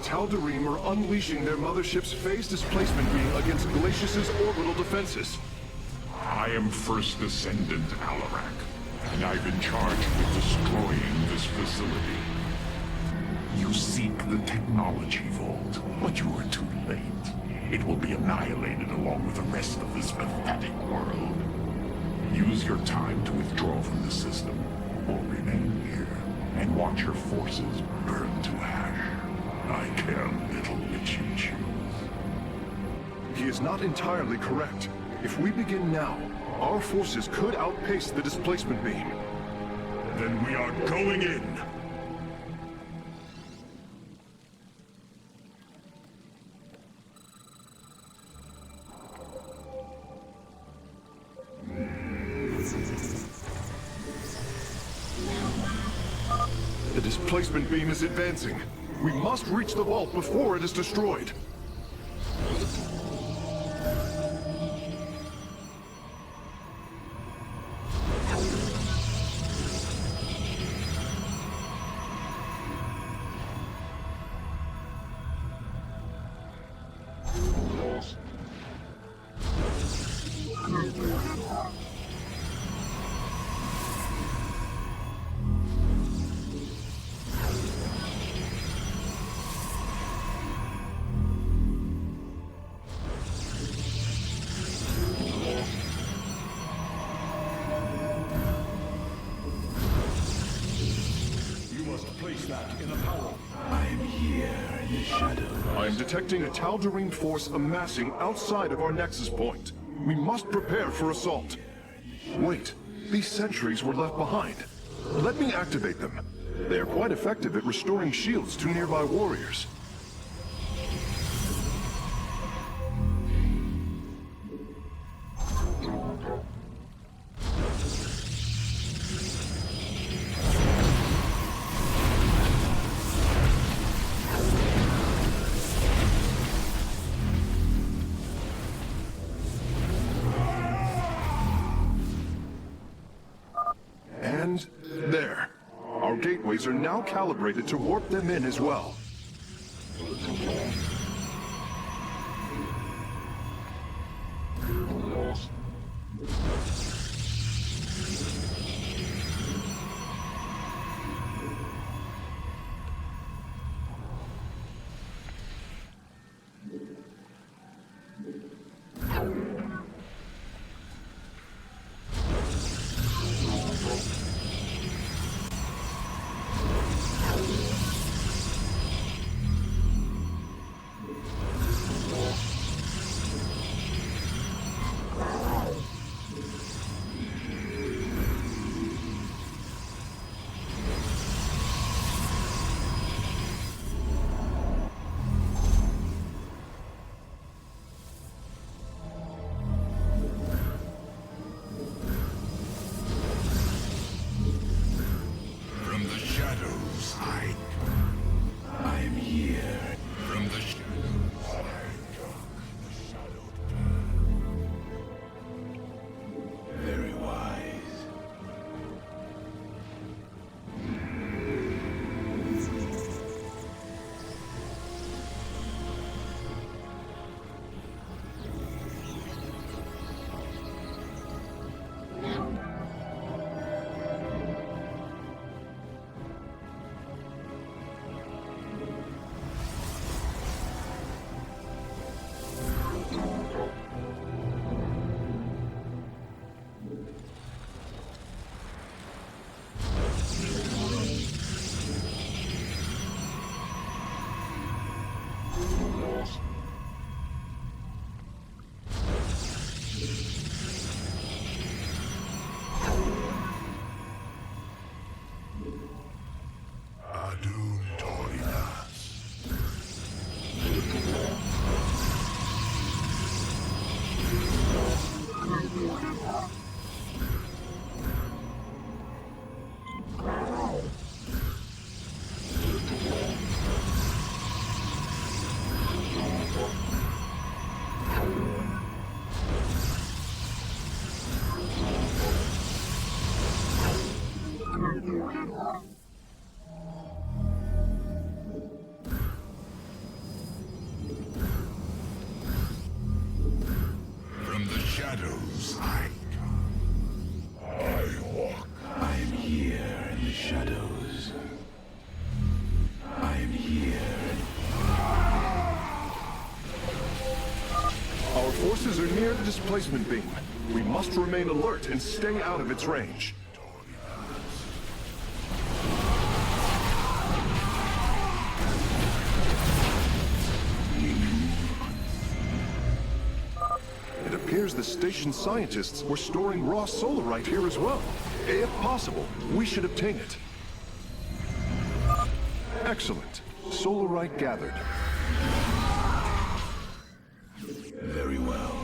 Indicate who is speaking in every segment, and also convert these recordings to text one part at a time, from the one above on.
Speaker 1: Tal'Darim are unleashing their mothership's phase displacement beam against Glacius's orbital defenses.
Speaker 2: I am First Descendant Alarak, and I've been charged with destroying this facility. You seek the technology vault, but you are too late. It will be annihilated along with the rest of this pathetic world. Use your time to withdraw from the system, or remain here, and watch your forces burn to ash. I care little which you choose.
Speaker 1: He is not entirely correct. If we begin now, our forces could outpace the displacement beam.
Speaker 2: Then we are going in!
Speaker 1: The displacement beam is advancing. We must reach the vault before it is destroyed. I am detecting a Tal'Darim force amassing outside of our nexus point. We must prepare for assault. Wait, these sentries were left behind. Let me activate them. They are quite effective at restoring shields to nearby warriors. And there. Our gateways are now calibrated to warp them in as well.
Speaker 3: shadows. I am here.
Speaker 1: Our forces are near the displacement beam. We must remain alert and stay out of its range. It appears the station scientists were storing raw solarite here as well. If possible, we should obtain it. Excellent. Solarite gathered.
Speaker 3: Very well.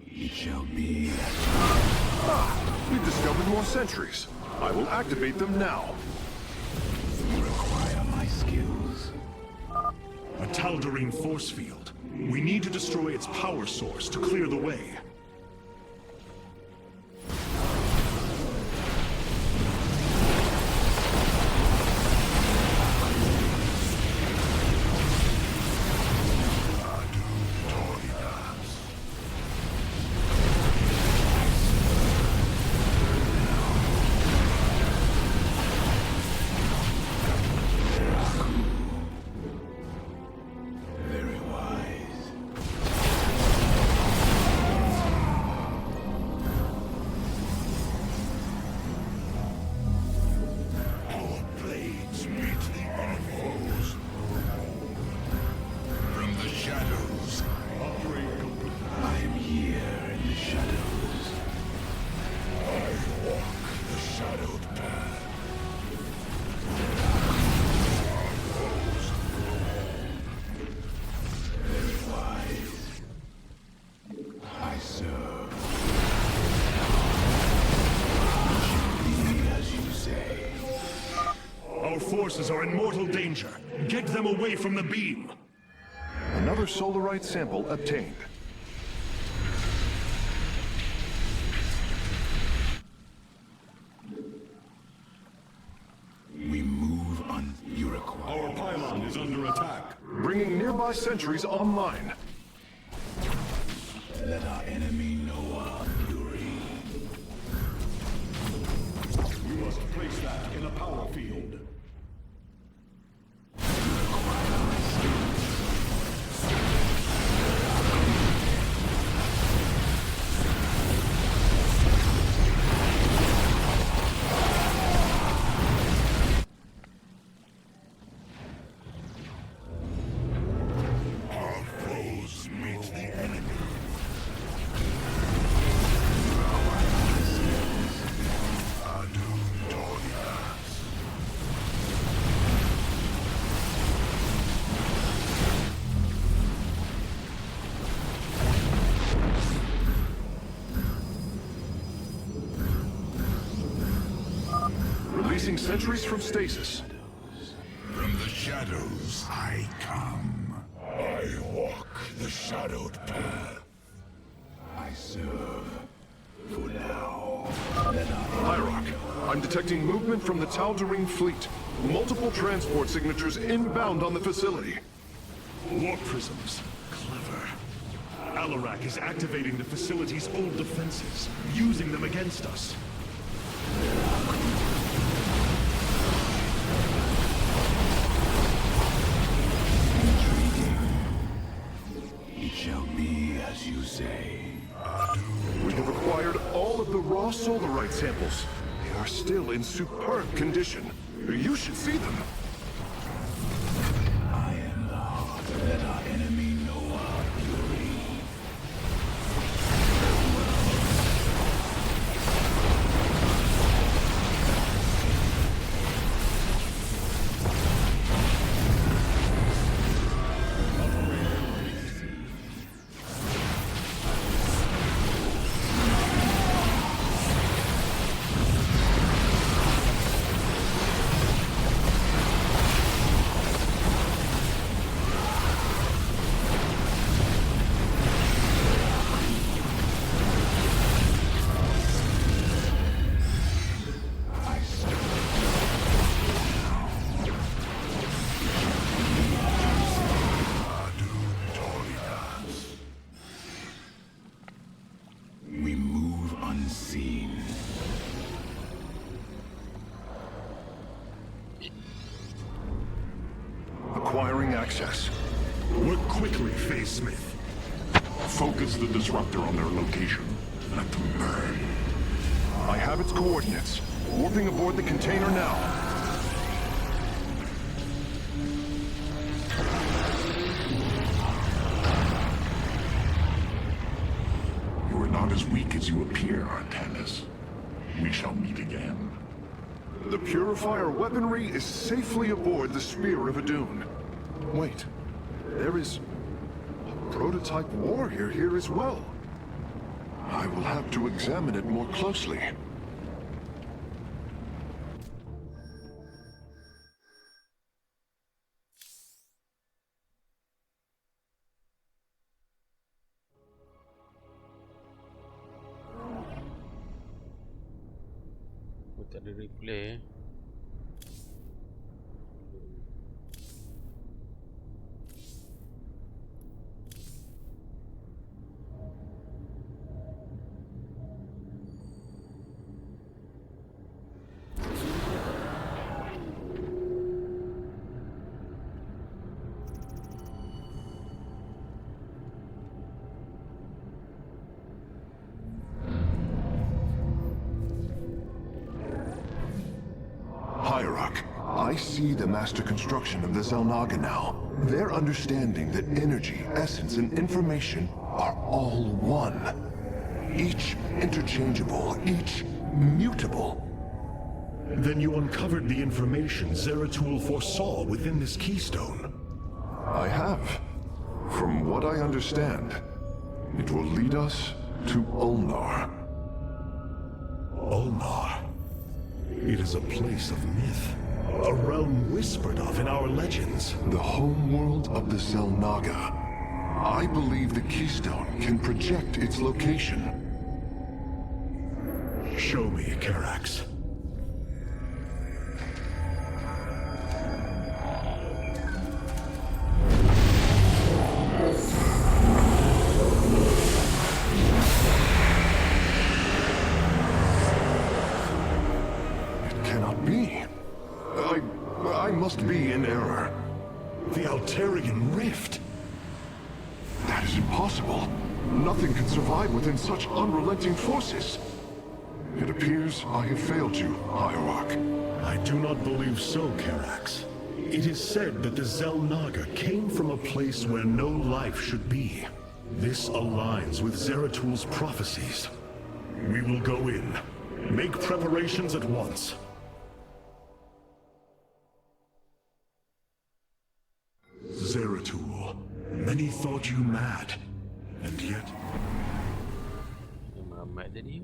Speaker 3: It shall be.
Speaker 1: We've discovered more sentries. I will activate them now.
Speaker 3: You require my skills.
Speaker 4: A Tal'Darim force field. We need to destroy its power source to clear the way.
Speaker 3: Very wise.
Speaker 2: Our blades meet the unfoes. From the shadows.
Speaker 4: Upgrade complete.
Speaker 3: I am here in the shadows.
Speaker 2: I walk the shadowed path.
Speaker 3: Very wise. I serve. It shall be as you say.
Speaker 4: Our forces are in mortal danger. Get them away from the beam.
Speaker 1: Another solarite sample obtained.
Speaker 3: We move on. You require.
Speaker 4: Our pylon is under attack.
Speaker 1: Bringing nearby sentries online.
Speaker 3: Let our enemy know our fury.
Speaker 4: We must place that in a power field.
Speaker 2: Our foes meet the enemy. Adum Dorias.
Speaker 1: Releasing sentries from stasis.
Speaker 2: From the shadows I come. I walk the shadowed path.
Speaker 3: I serve. For now. Let our
Speaker 1: Hyrok, I'm detecting movement from the Tal'Darim fleet. Multiple transport signatures inbound on the facility.
Speaker 4: Warp prisms. Clever. Alarak is activating the facility's old defenses, using them against us.
Speaker 3: It shall be as you say.
Speaker 1: We have acquired all of the raw solarite samples. They are still in superb condition. You should see them.
Speaker 3: I am the heart. Let our enemy know our fury.
Speaker 1: access.
Speaker 4: Work quickly, Phase Smith.
Speaker 2: Focus the disruptor on their location. Let them burn.
Speaker 1: I have its coordinates. Warping aboard the container now.
Speaker 2: You are not as weak as you appear, Artanis. We shall meet again.
Speaker 1: The Purifier weaponry is safely aboard the Spear of Adun. Wait, there is a prototype warrior here as well. I will have to examine it more closely.
Speaker 5: Tak ada replay.
Speaker 1: I see the master construction of the Zelnaga now. Their understanding that energy, essence, and information are all one. Each interchangeable, each mutable.
Speaker 4: Then you uncovered the information Zeratul foresaw within this keystone.
Speaker 1: I have. From what I understand, it will lead us to Ulnar.
Speaker 4: Ulnar. It is a place of myth. A realm whispered of in our legends.
Speaker 1: The homeworld of the Zelnaga. I believe the keystone can project its location.
Speaker 4: Show me, Karax.
Speaker 1: It cannot be. I must be in error.
Speaker 4: The Altarian Rift.
Speaker 1: That is impossible. Nothing can survive within such unrelenting forces. It appears I have failed you, Hierarch.
Speaker 4: I do not believe so, Karax. It is said that the Zelnaga came from a place where no life should be. This aligns with Zeratul's prophecies. We will go in. Make preparations at once. Zeratul, many thought you mad, and yet...
Speaker 5: Muhammad tadi.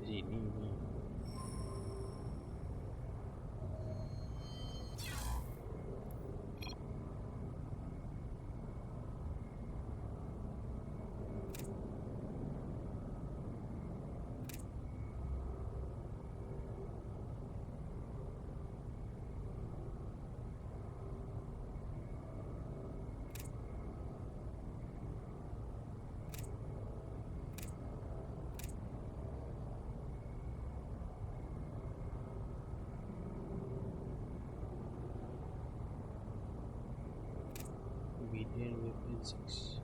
Speaker 5: Ini ni. Obedient weapon 6.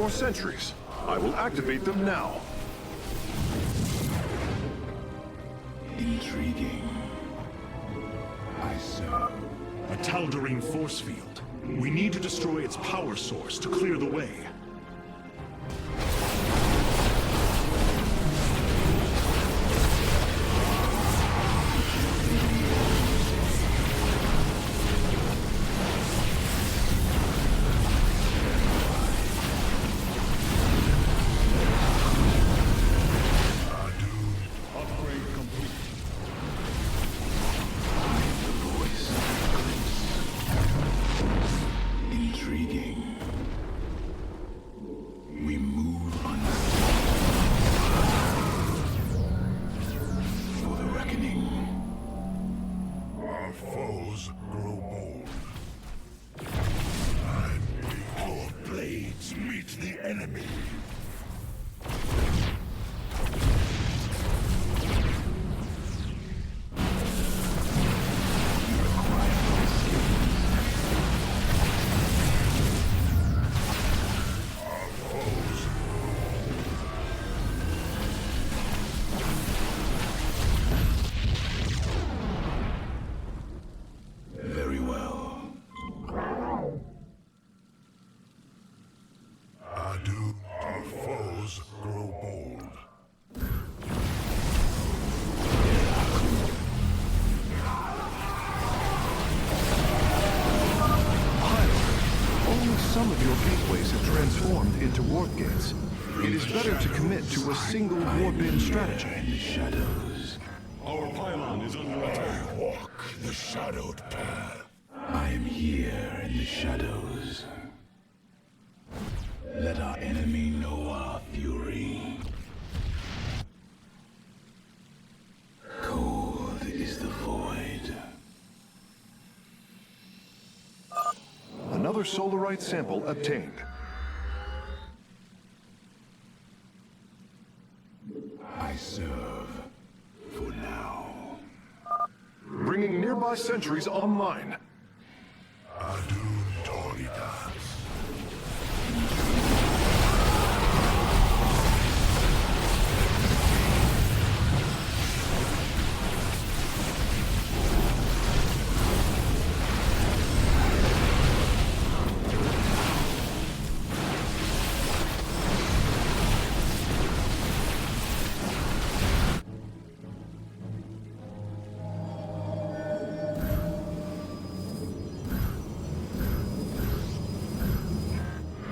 Speaker 1: more sentries. I will activate them now.
Speaker 3: Intriguing. I serve.
Speaker 4: A Tal'Darim force field. We need to destroy its power source to clear the way.
Speaker 3: Intriguing. We move on for the reckoning.
Speaker 1: Our foes grow bold. And your blades meet the enemy.
Speaker 3: Very well.
Speaker 1: Adu, our foes grow bold. Only some of your gateways have transformed into warp gates. It is better to commit to a single warp-in strategy.
Speaker 3: In the shadows.
Speaker 4: Our pylon is under attack.
Speaker 1: I walk the shadowed path.
Speaker 3: I am here in the shadows. Let our enemy know our fury. Cold is the void.
Speaker 1: Another solarite sample obtained.
Speaker 3: I serve for now.
Speaker 1: Bringing nearby sentries online. Adun Toridas.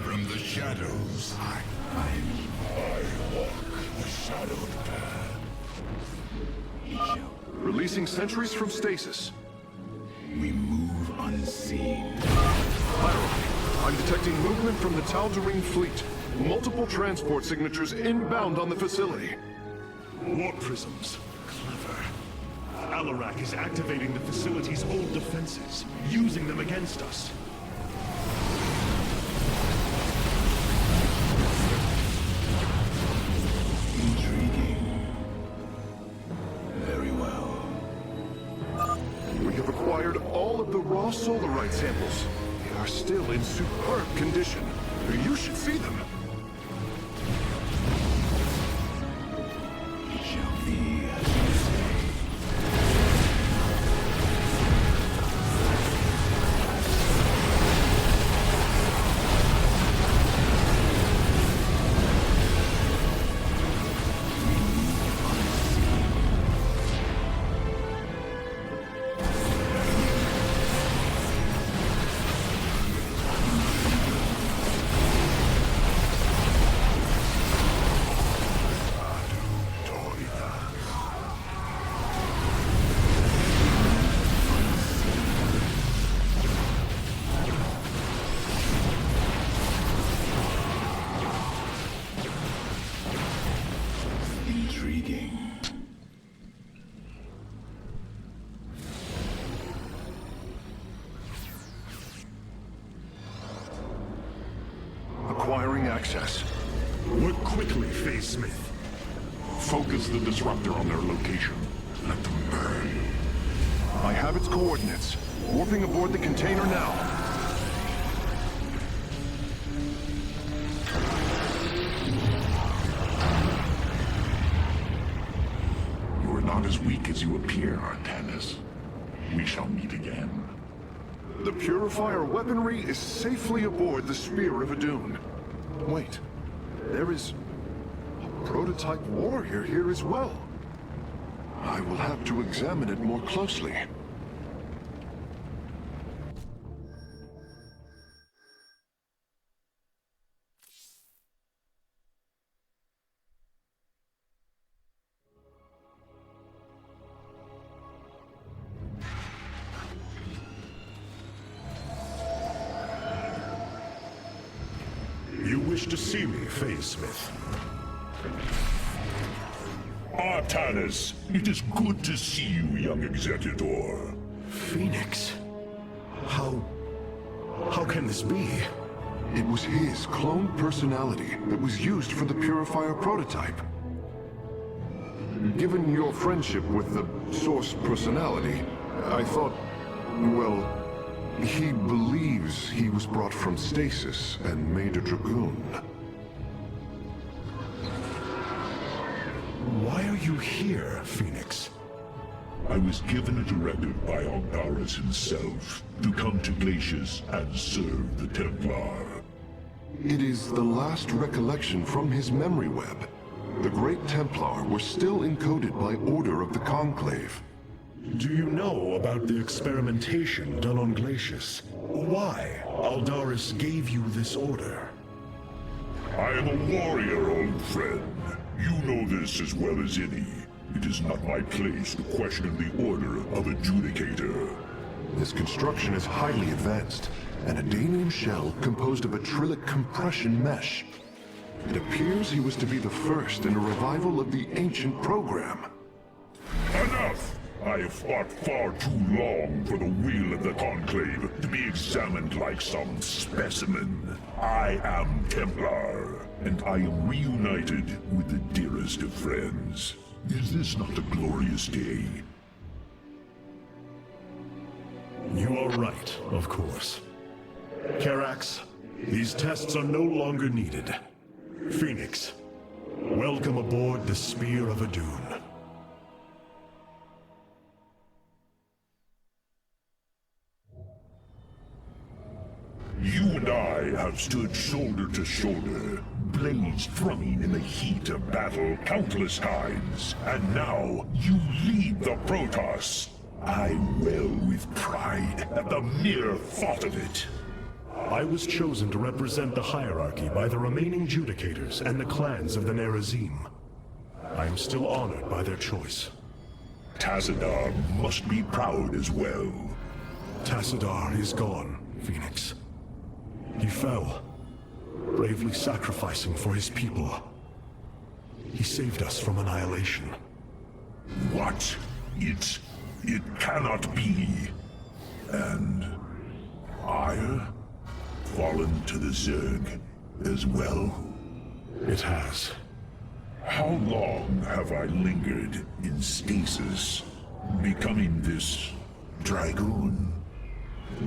Speaker 1: From the shadows, I walk the shadowed path. Releasing sentries from stasis.
Speaker 3: We move unseen.
Speaker 1: I'm detecting movement from the Tal'Darim fleet. Multiple transport signatures inbound on the facility.
Speaker 4: Warp prisms. Clever. Alarak is activating the facility's old defenses, using them against us.
Speaker 3: Intriguing. Very well.
Speaker 1: We have acquired all of the raw solarite samples. They are still in superb condition. You should see them.
Speaker 3: It shall be as you say. Intriguing.
Speaker 1: Acquiring access.
Speaker 4: Work quickly, Phase Smith.
Speaker 2: Focus the disruptor on their location. Let them burn.
Speaker 1: I have its coordinates. Warping aboard the container now.
Speaker 2: as weak as you appear, Artanis. We shall meet again.
Speaker 1: The Purifier weaponry is safely aboard the Spear of Adun. Wait, there is a prototype warrior here as well. I will have to examine it more closely.
Speaker 4: You wish to see me, Smith?
Speaker 2: Artanis, it is good to see you, young Executor.
Speaker 4: Phoenix? How can this be?
Speaker 1: It was his cloned personality that was used for the Purifier prototype. Given your friendship with the Source personality, I thought, well, he believes he was brought from stasis and made a Dragoon.
Speaker 4: Why are you here, Phoenix?
Speaker 2: I was given a directive by Aldaris himself to come to Glacius and serve the Templar.
Speaker 1: It is the last recollection from his memory web. The Great Templar were still encoded by order of the Conclave.
Speaker 4: Do you know about the experimentation done on Glacius? Why Aldaris gave you this order?
Speaker 2: I am a warrior, old friend. You know this as well as any. It is not my place to question the order of Adjudicator.
Speaker 1: This construction is highly advanced, an Adanium shell composed of a trillic compression mesh. It appears he was to be the first in a revival of the ancient program.
Speaker 2: Enough! I have fought far too long for the will of the Conclave to be examined like some specimen. I am Templar, and I am reunited with the dearest of friends. Is this not a glorious day?
Speaker 4: You are right, of course. Karax, these tests are no longer needed. Phoenix, welcome aboard the Spear of Adun.
Speaker 2: You and I have stood shoulder to shoulder, blades thrumming in the heat of battle countless times, and now you lead the Protoss. I wail with pride at the mere thought of it.
Speaker 4: I was chosen to represent the hierarchy by the remaining Judicators and the clans of the Nerazim. I am still honored by their choice.
Speaker 2: Tassadar must be proud as well.
Speaker 4: Tassadar is gone, Phoenix. He fell, bravely sacrificing for his people. He saved us from annihilation.
Speaker 2: What? It cannot be. And Ire? Fallen to the Zerg as well?
Speaker 4: It has.
Speaker 2: How long have I lingered in stasis, becoming this Dragoon?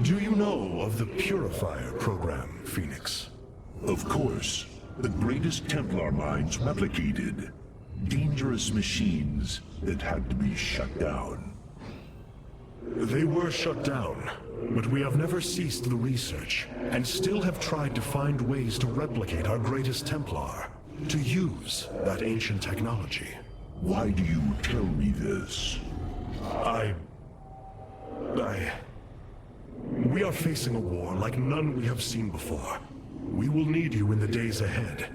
Speaker 4: Do you know of the Purifier program, Phoenix?
Speaker 2: Of course. The greatest Templar minds replicated. Dangerous machines that had to be shut down.
Speaker 4: They were shut down, but we have never ceased the research, and still have tried to find ways to replicate our greatest Templar, to use that ancient technology.
Speaker 2: Why do you tell me this?
Speaker 4: We are facing a war like none we have seen before. We will need you in the days ahead.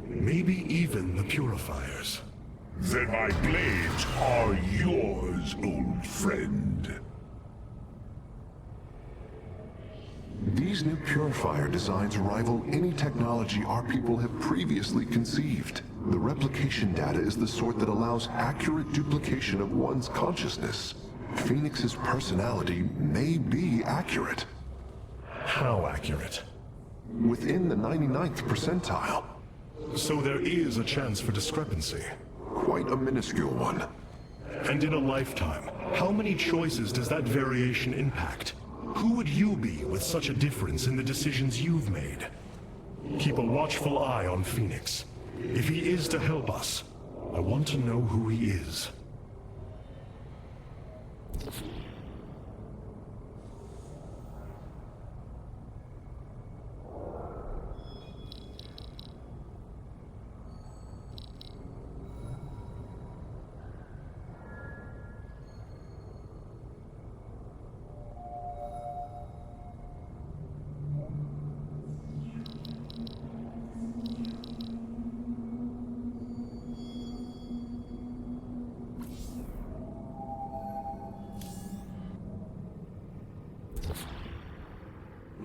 Speaker 4: Maybe even the Purifiers.
Speaker 2: Then my blades are yours, old friend.
Speaker 1: These new Purifier designs rival any technology our people have previously conceived. The replication data is the sort that allows accurate duplication of one's consciousness. Phoenix's personality may be accurate.
Speaker 4: How accurate?
Speaker 1: Within the 99th percentile.
Speaker 4: So there is a chance for discrepancy.
Speaker 1: Quite a minuscule one.
Speaker 4: And in a lifetime, how many choices does that variation impact? Who would you be with such a difference in the decisions you've made? Keep a watchful eye on Phoenix. If he is to help us, I want to know who he is.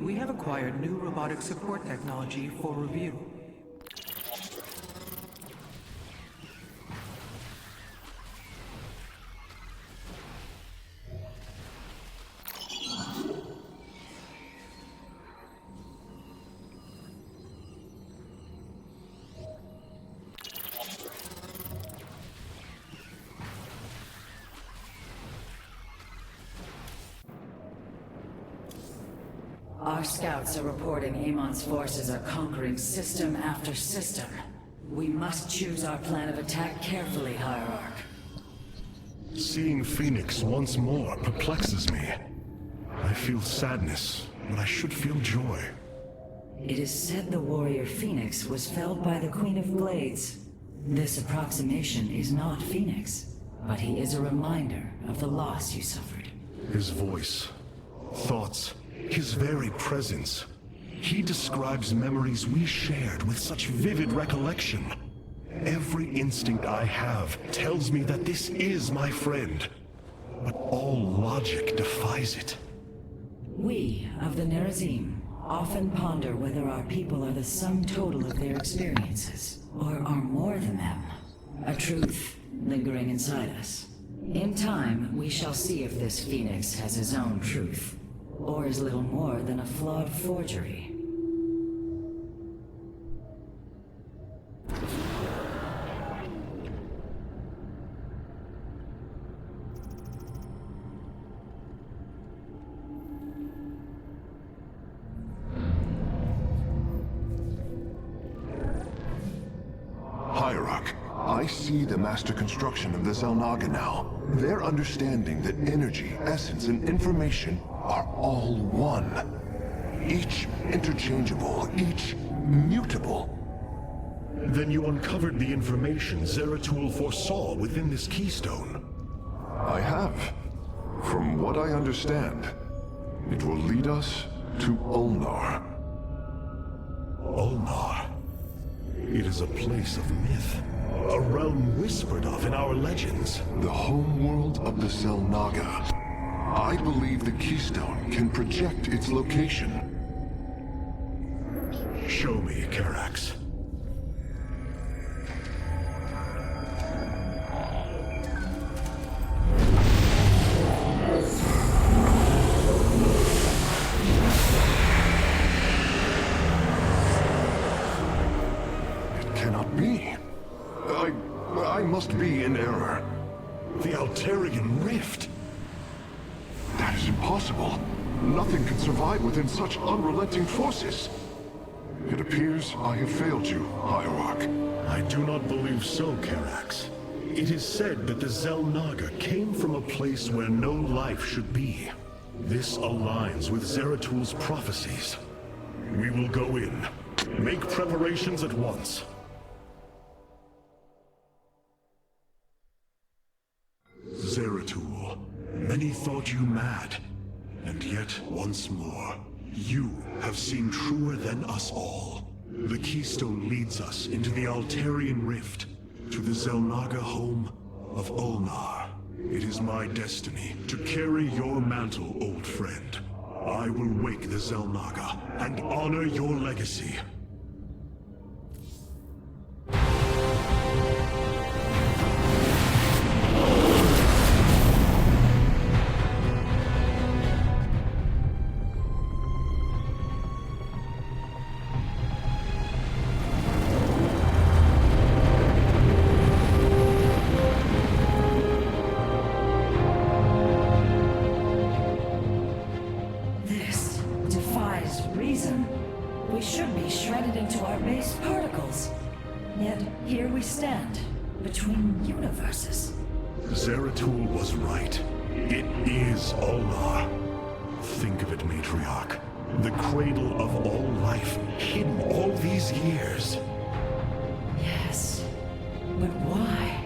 Speaker 6: We have acquired new robotic support technology for review.
Speaker 7: Our scouts are reporting Amon's forces are conquering system after system. We must choose our plan of attack carefully, Hierarch.
Speaker 4: Seeing Phoenix once more perplexes me. I feel sadness, but I should feel joy.
Speaker 7: It is said the warrior Phoenix was felled by the Queen of Blades. This approximation is not Phoenix, but he is a reminder of the loss you suffered.
Speaker 4: His voice, thoughts, his very presence. He describes memories we shared with such vivid recollection. Every instinct I have tells me that this is my friend, but all logic defies it.
Speaker 7: We of the Nerazim often ponder whether our people are the sum total of their experiences, or are more than them. A truth lingering inside us. In time, we shall see if this Phoenix has his own truth, or is little more than a flawed forgery.
Speaker 1: Hierarch, I see the master construction of the Zelnaga now. Their understanding that energy, essence, and information are all one. Each interchangeable, each mutable.
Speaker 4: Then you uncovered the information Zeratul foresaw within this keystone.
Speaker 1: I have. From what I understand, it will lead us to Ulnar.
Speaker 4: Ulnar. It is a place of myth. A realm whispered of in our legends.
Speaker 1: The homeworld of the Zelnaga. I believe the keystone can project its location.
Speaker 4: Show me, Karax.
Speaker 1: It cannot be. I must be in error.
Speaker 4: The Altarian Rift.
Speaker 1: That is impossible. Nothing can survive within such unrelenting forces. It appears I have failed you, Hierarch.
Speaker 4: I do not believe so, Karax. It is said that the Zelnaga came from a place where no life should be. This aligns with Zeratul's prophecies. We will go in. Make preparations at once. Zeratul, many thought you mad. And yet, once more, you have seen truer than us all. The keystone leads us into the Altarian Rift, to the Zelnaga home of Ulnar. It is my destiny to carry your mantle, old friend. I will wake the Zelnaga and honor your legacy.
Speaker 7: This defies reason. We should be shredded into our base particles. Yet here we stand, between universes.
Speaker 4: Zeratul was right. It is Allah. Think of it, matriarch. The cradle of all life, hidden all these years.
Speaker 7: Yes. But why?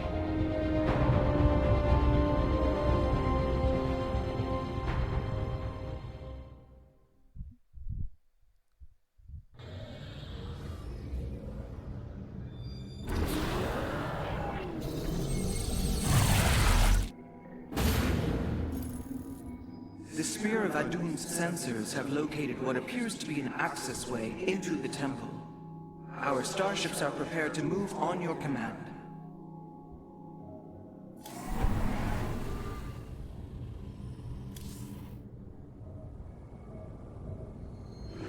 Speaker 6: The Spear of Adun's sensors have located what appears to be an accessway into the temple. Our starships are prepared to move on your command.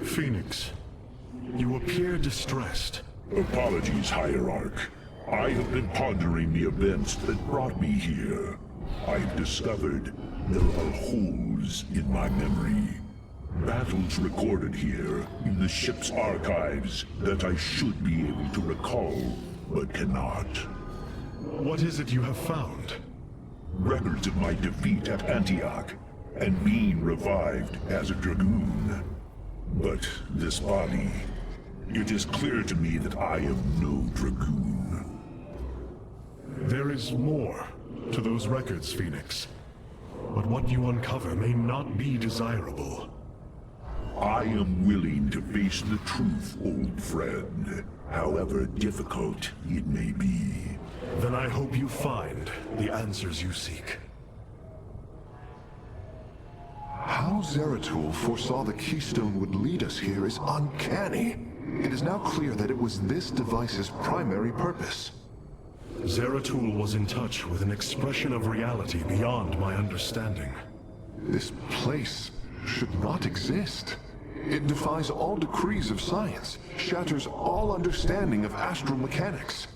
Speaker 4: Phoenix, you appear distressed.
Speaker 2: Apologies, Hierarch. I have been pondering the events that brought me here. I've discovered there are holes in my memory. Battles recorded here in the ship's archives that I should be able to recall, but cannot.
Speaker 4: What is it you have found?
Speaker 2: Records of my defeat at Antioch, and being revived as a Dragoon. But this body, it is clear to me that I am no Dragoon.
Speaker 4: There is more to those records, Phoenix. But what you uncover may not be desirable.
Speaker 2: I am willing to face the truth, old friend, however difficult it may be.
Speaker 4: Then I hope you find the answers you seek.
Speaker 1: How Zeratul foresaw the Keystone would lead us here is uncanny. It is now clear that it was this device's primary purpose.
Speaker 4: Zeratul was in touch with an expression of reality beyond my understanding.
Speaker 1: This place should not exist. It defies all decrees of science, shatters all understanding of astral mechanics.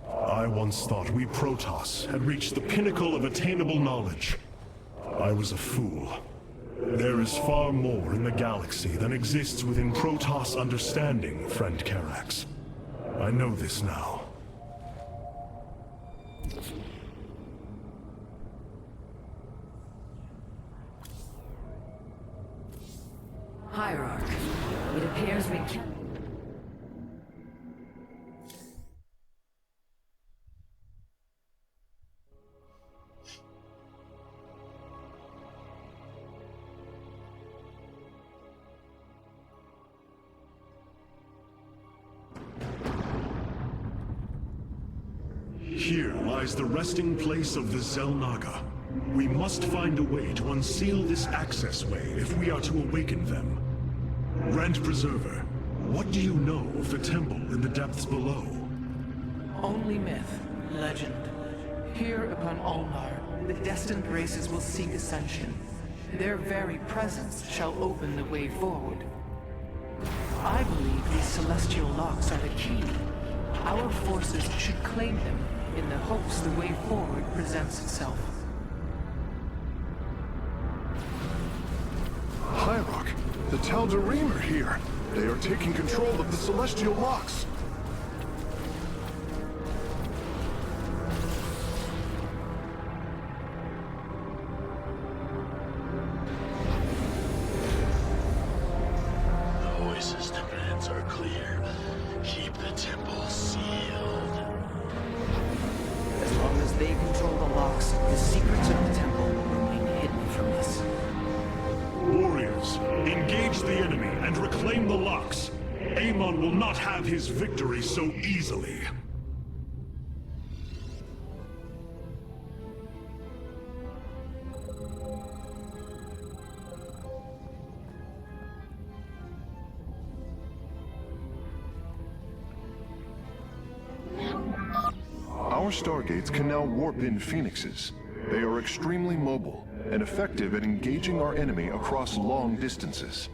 Speaker 4: I once thought we Protoss had reached the pinnacle of attainable knowledge. I was a fool. There is far more in the galaxy than exists within Protoss understanding, friend Karax. I know this now.
Speaker 7: Hierarch, it appears we can...
Speaker 4: Here lies the resting place of the Xel'Naga. We must find a way to unseal this accessway if we are to awaken them. Grand Preserver, what do you know of the temple in the depths below?
Speaker 6: Only myth, legend. Here upon Ulnar, the destined races will seek ascension. Their very presence shall open the way forward. I believe these celestial locks are the key. Our forces should claim them in the hopes the way forward presents itself.
Speaker 1: Hierarch, the Tal'Darim are here. They are taking control of the celestial locks.
Speaker 3: The voices' demands are clear. Keep the temple sealed.
Speaker 6: As long as they control the locks, the secrets of the temple will remain hidden from us.
Speaker 4: Warriors, engage the enemy and reclaim the locks. Amon will not have his victory so easily.
Speaker 1: Our stargates can now warp in Phoenixes. They are extremely mobile and effective at engaging our enemy across long distances.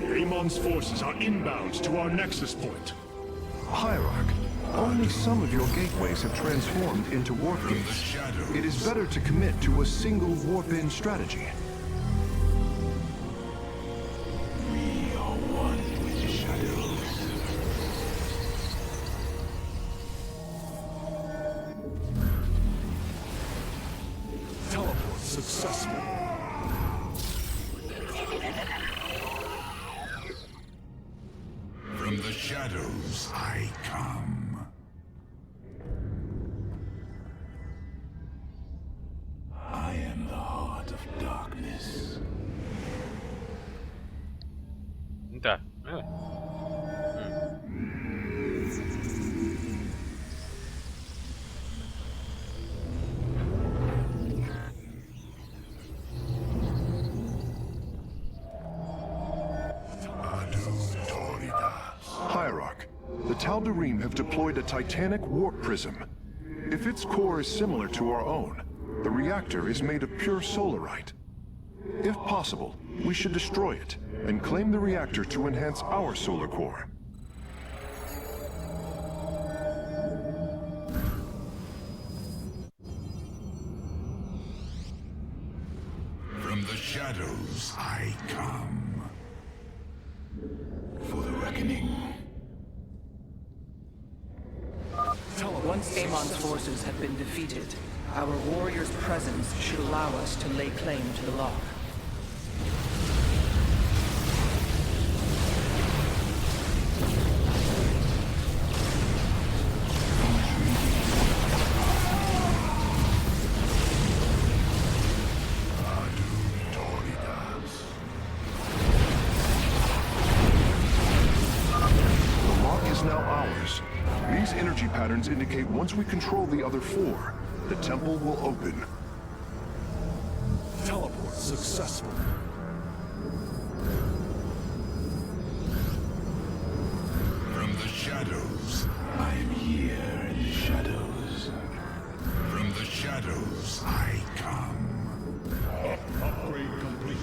Speaker 4: Amon's forces are inbound to our nexus point.
Speaker 1: Hierarch, only some of your gateways have transformed into warp gates. It is better to commit to a single warp-in strategy.
Speaker 3: We are one with the shadows.
Speaker 4: Teleport successful.
Speaker 2: From the shadows I come.
Speaker 3: I am the heart of darkness.
Speaker 5: Bentar.
Speaker 1: Hierarch, the Tal'Darim have deployed a titanic warp prism. If its core is similar to our own, the reactor is made of pure solarite. If possible, we should destroy it and claim the reactor to enhance our solar core.
Speaker 2: From the shadows I come.
Speaker 3: For the reckoning.
Speaker 6: Once Amon's forces have been defeated, our warrior's presence should allow us to lay claim to the lock.
Speaker 1: The lock is now ours. These energy patterns indicate once we control the other four, the temple will open.
Speaker 4: Teleport successful.
Speaker 2: From the shadows.
Speaker 3: I am here in the shadows.
Speaker 2: From the shadows I come.
Speaker 4: Upgrade complete.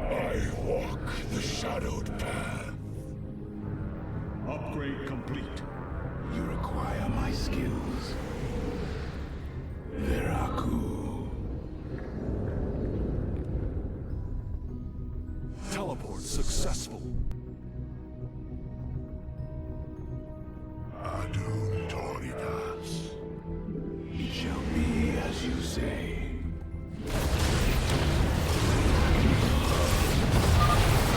Speaker 3: I walk the shadowed path.
Speaker 4: Upgrade complete.
Speaker 3: You require my skills. Veraku.
Speaker 4: Teleport successful.
Speaker 3: Adun Toridas. It shall be as you say.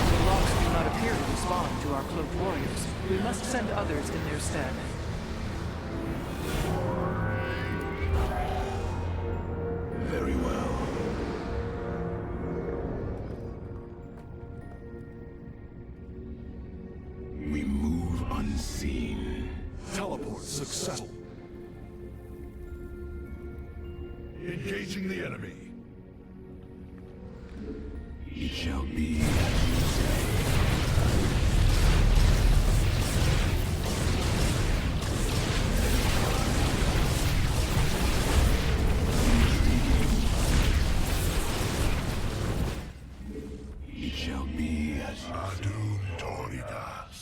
Speaker 6: The locks do not appear to respond to our cloaked warriors. We must send others in their stead.
Speaker 3: Very well. We move unseen.
Speaker 4: Teleport successful.
Speaker 3: Engaging the enemy. It shall be as you say. It shall be as you say. Adun Toridas.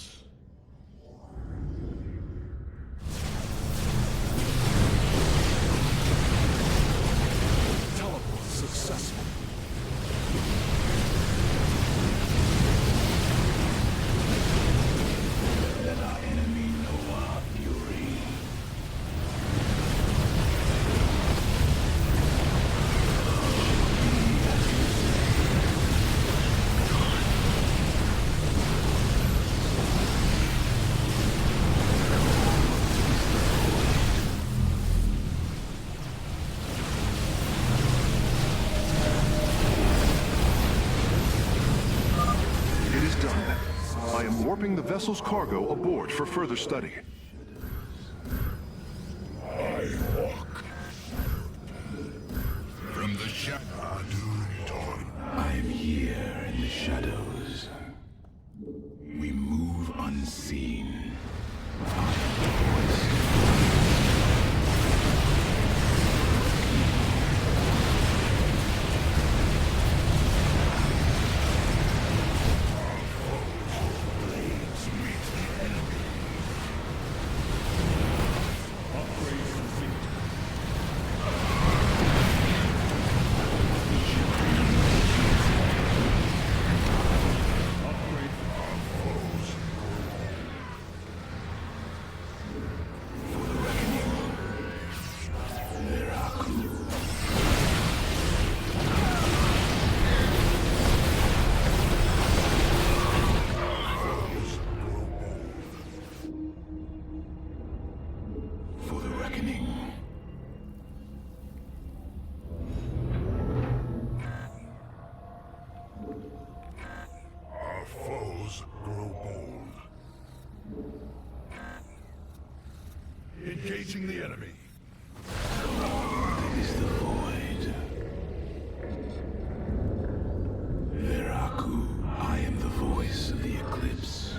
Speaker 4: Teleport successful.
Speaker 3: Let our enemy know our fury.
Speaker 1: is done. I am warping the vessel's cargo aboard for further study.
Speaker 2: I walk from the shadow.
Speaker 3: I am here in the shadows. We move unseen.
Speaker 2: Engaging the enemy.
Speaker 3: It is the void. Veraku, I am the voice of the eclipse.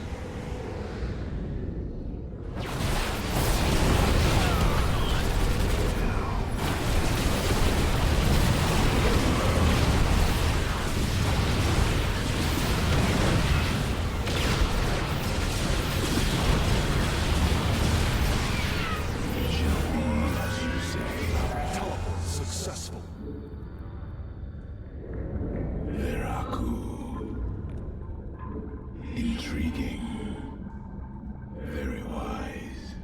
Speaker 3: Intriguing. Very wise.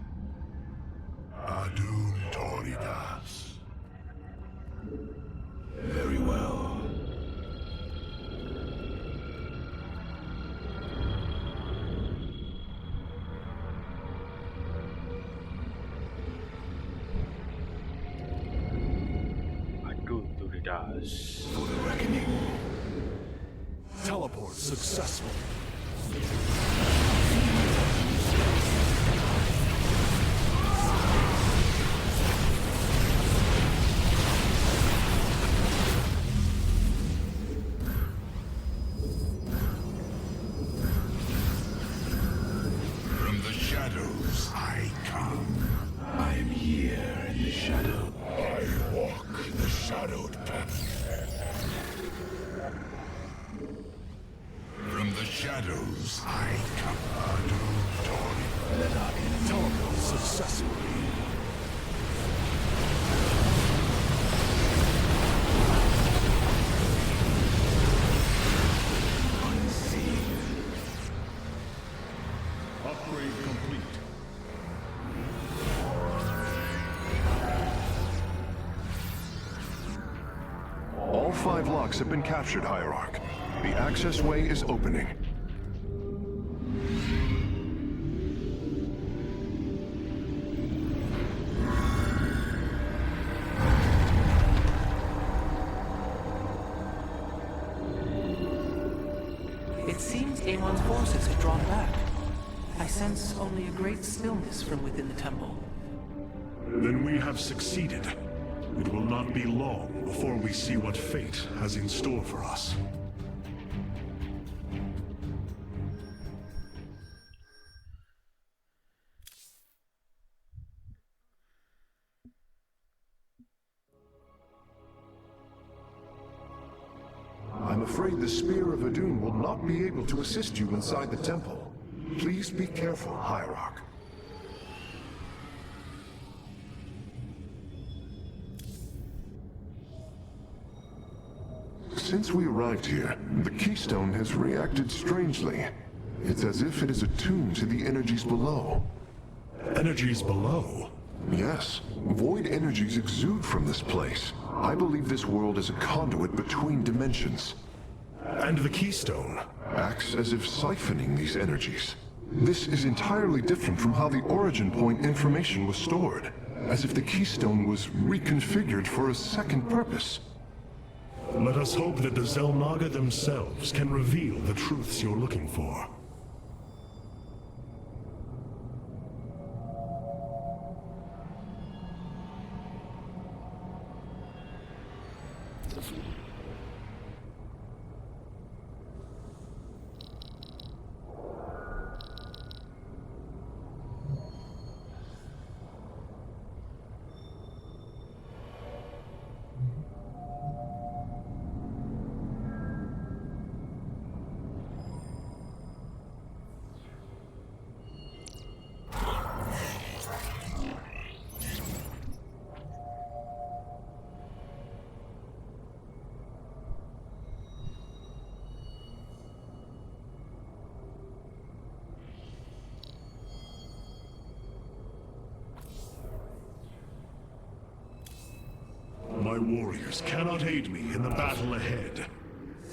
Speaker 2: Adun Toridas.
Speaker 3: Very well.
Speaker 5: Adun Toridas.
Speaker 3: For the reckoning.
Speaker 2: Teleport successful.
Speaker 3: From the shadows I come. I am here in the shadow.
Speaker 2: I walk the shadowed path.
Speaker 3: From the shadows I come. Adun Tori. Let our enemies
Speaker 2: Teleport successfully.
Speaker 3: unseen.
Speaker 2: Upgrade complete.
Speaker 1: All 5 locks have been captured, Hierarch. The access way is opening.
Speaker 6: It seems Amon's forces have drawn back. I sense only a great stillness from within the temple.
Speaker 4: Then we have succeeded. It will not be long before we see what fate has in store for us.
Speaker 1: I'm afraid the Spear of Adun will not be able to assist you inside the temple. Please be careful, Hierarch. Since we arrived here, the keystone has reacted strangely. It's as if it is attuned to the energies below.
Speaker 4: Energies below?
Speaker 1: Yes, void energies exude from this place. I believe this world is a conduit between dimensions.
Speaker 4: And the keystone?
Speaker 1: Acts as if siphoning these energies. This is entirely different from how the origin point information was stored, as if the keystone was reconfigured for a second purpose.
Speaker 4: Let us hope that the Zelnaga themselves can reveal the truths you're looking for. My warriors cannot aid me in the battle ahead.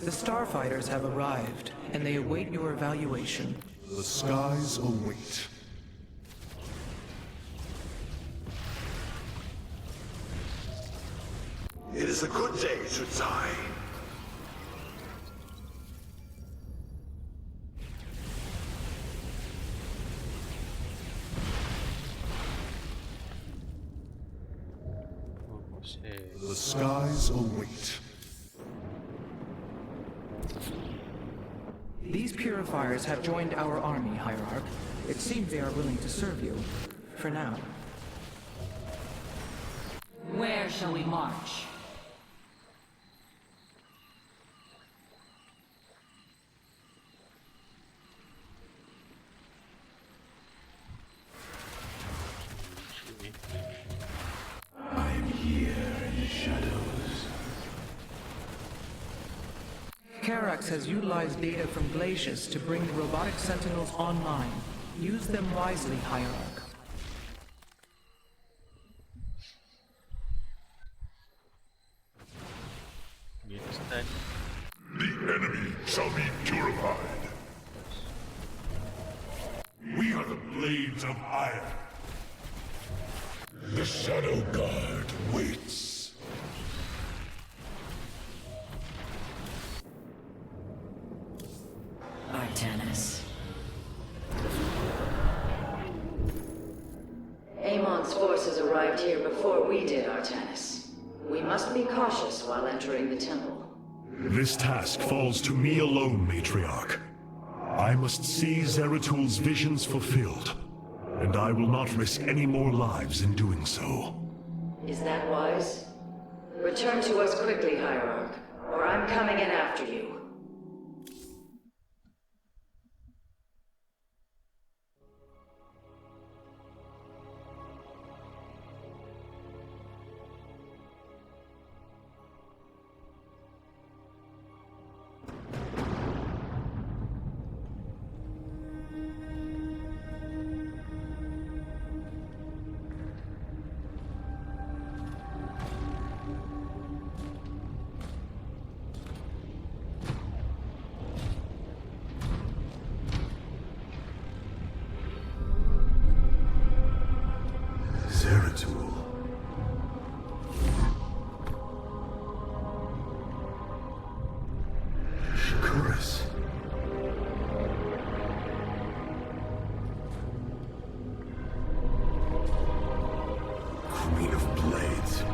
Speaker 6: The starfighters have arrived, and they await your evaluation.
Speaker 1: The skies await.
Speaker 3: It is a good day to die.
Speaker 1: The skies await.
Speaker 6: These purifiers have joined our army, Hierarch. It seems they are willing to serve you. For now.
Speaker 7: Where shall we march?
Speaker 3: I am here in the shadows.
Speaker 6: Karax has utilized data from Glacius to bring the robotic sentinels online. Use them wisely, Hierarch.
Speaker 2: The enemy shall be purified. We are the blades of iron. The Shadow Guard waits.
Speaker 7: Artanis. Amon's forces arrived here before we did, Artanis. We must be cautious while entering the temple.
Speaker 4: This task falls to me alone, Matriarch. I must see Zeratul's visions fulfilled, and I will not risk any more lives in doing so.
Speaker 7: Is that wise? Return to us quickly, Hierarch, or I'm coming in after you.
Speaker 1: Zeratul. Shakuras. Queen of Blades.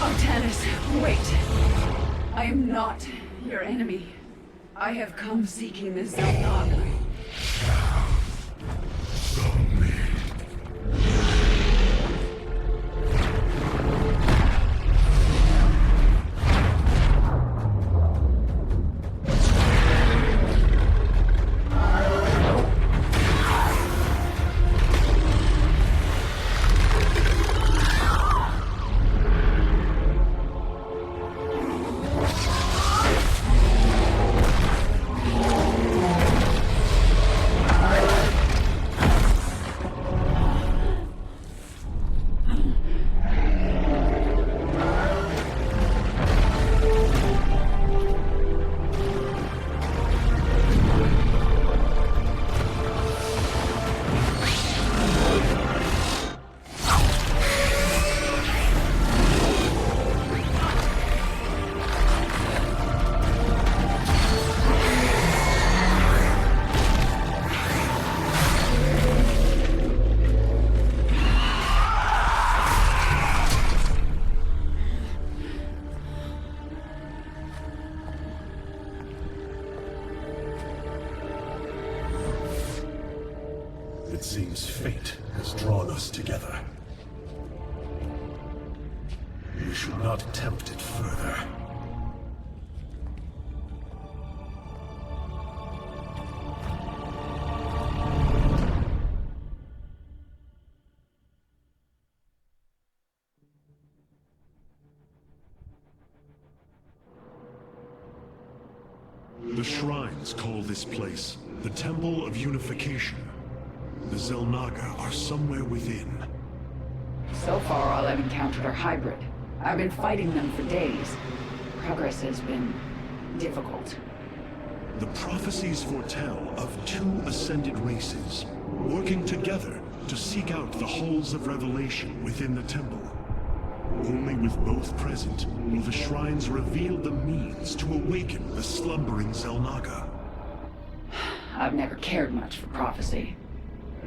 Speaker 8: Artanis, wait! I am not your enemy. I have come seeking the Zelnaga.
Speaker 4: as fate has drawn us together. We should not tempt it further. The shrines call this place the Temple of Unification. The Xel'Naga are somewhere within.
Speaker 8: So far, all I've encountered are hybrid. I've been fighting them for days. Progress has been difficult.
Speaker 4: The prophecies foretell of two ascended races, working together to seek out the halls of revelation within the temple. Only with both present will the shrines reveal the means to awaken the slumbering Xel'Naga.
Speaker 8: I've never cared much for prophecy.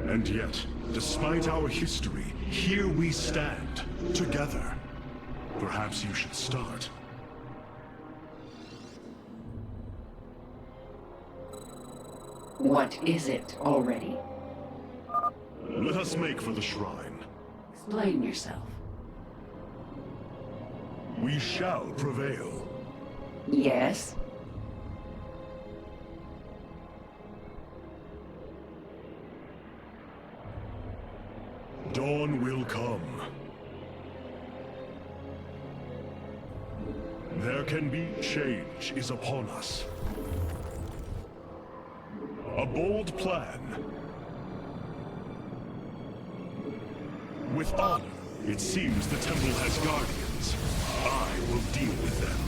Speaker 4: And yet, despite our history, here we stand, together. Perhaps you should start.
Speaker 8: What is it already?
Speaker 4: Let us make for the shrine.
Speaker 8: Explain yourself.
Speaker 4: We shall prevail.
Speaker 8: Yes?
Speaker 4: Dawn will come. There can be change is upon us. A bold plan. With honor, it seems the temple has guardians. I will deal with them.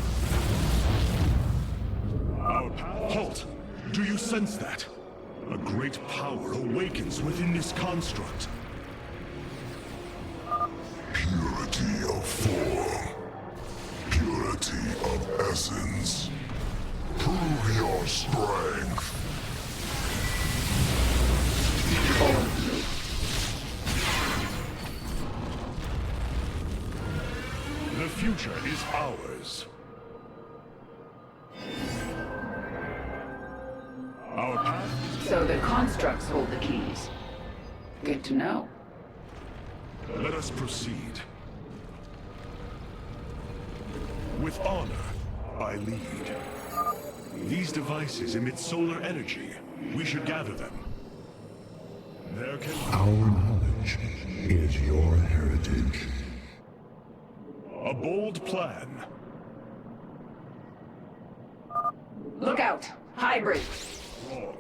Speaker 4: Our path. Halt! Do you sense that? A great power awakens within this construct.
Speaker 1: Purity of form. Purity of essence. Prove your strength.
Speaker 4: The future is ours. Our path.
Speaker 8: So the constructs hold the keys. Good to know.
Speaker 4: Let us proceed. With honor, I lead. These devices emit solar energy. We should gather them. There can...
Speaker 1: Our knowledge is your heritage.
Speaker 4: A bold plan.
Speaker 8: Look out! Hybrid!
Speaker 4: Wrong.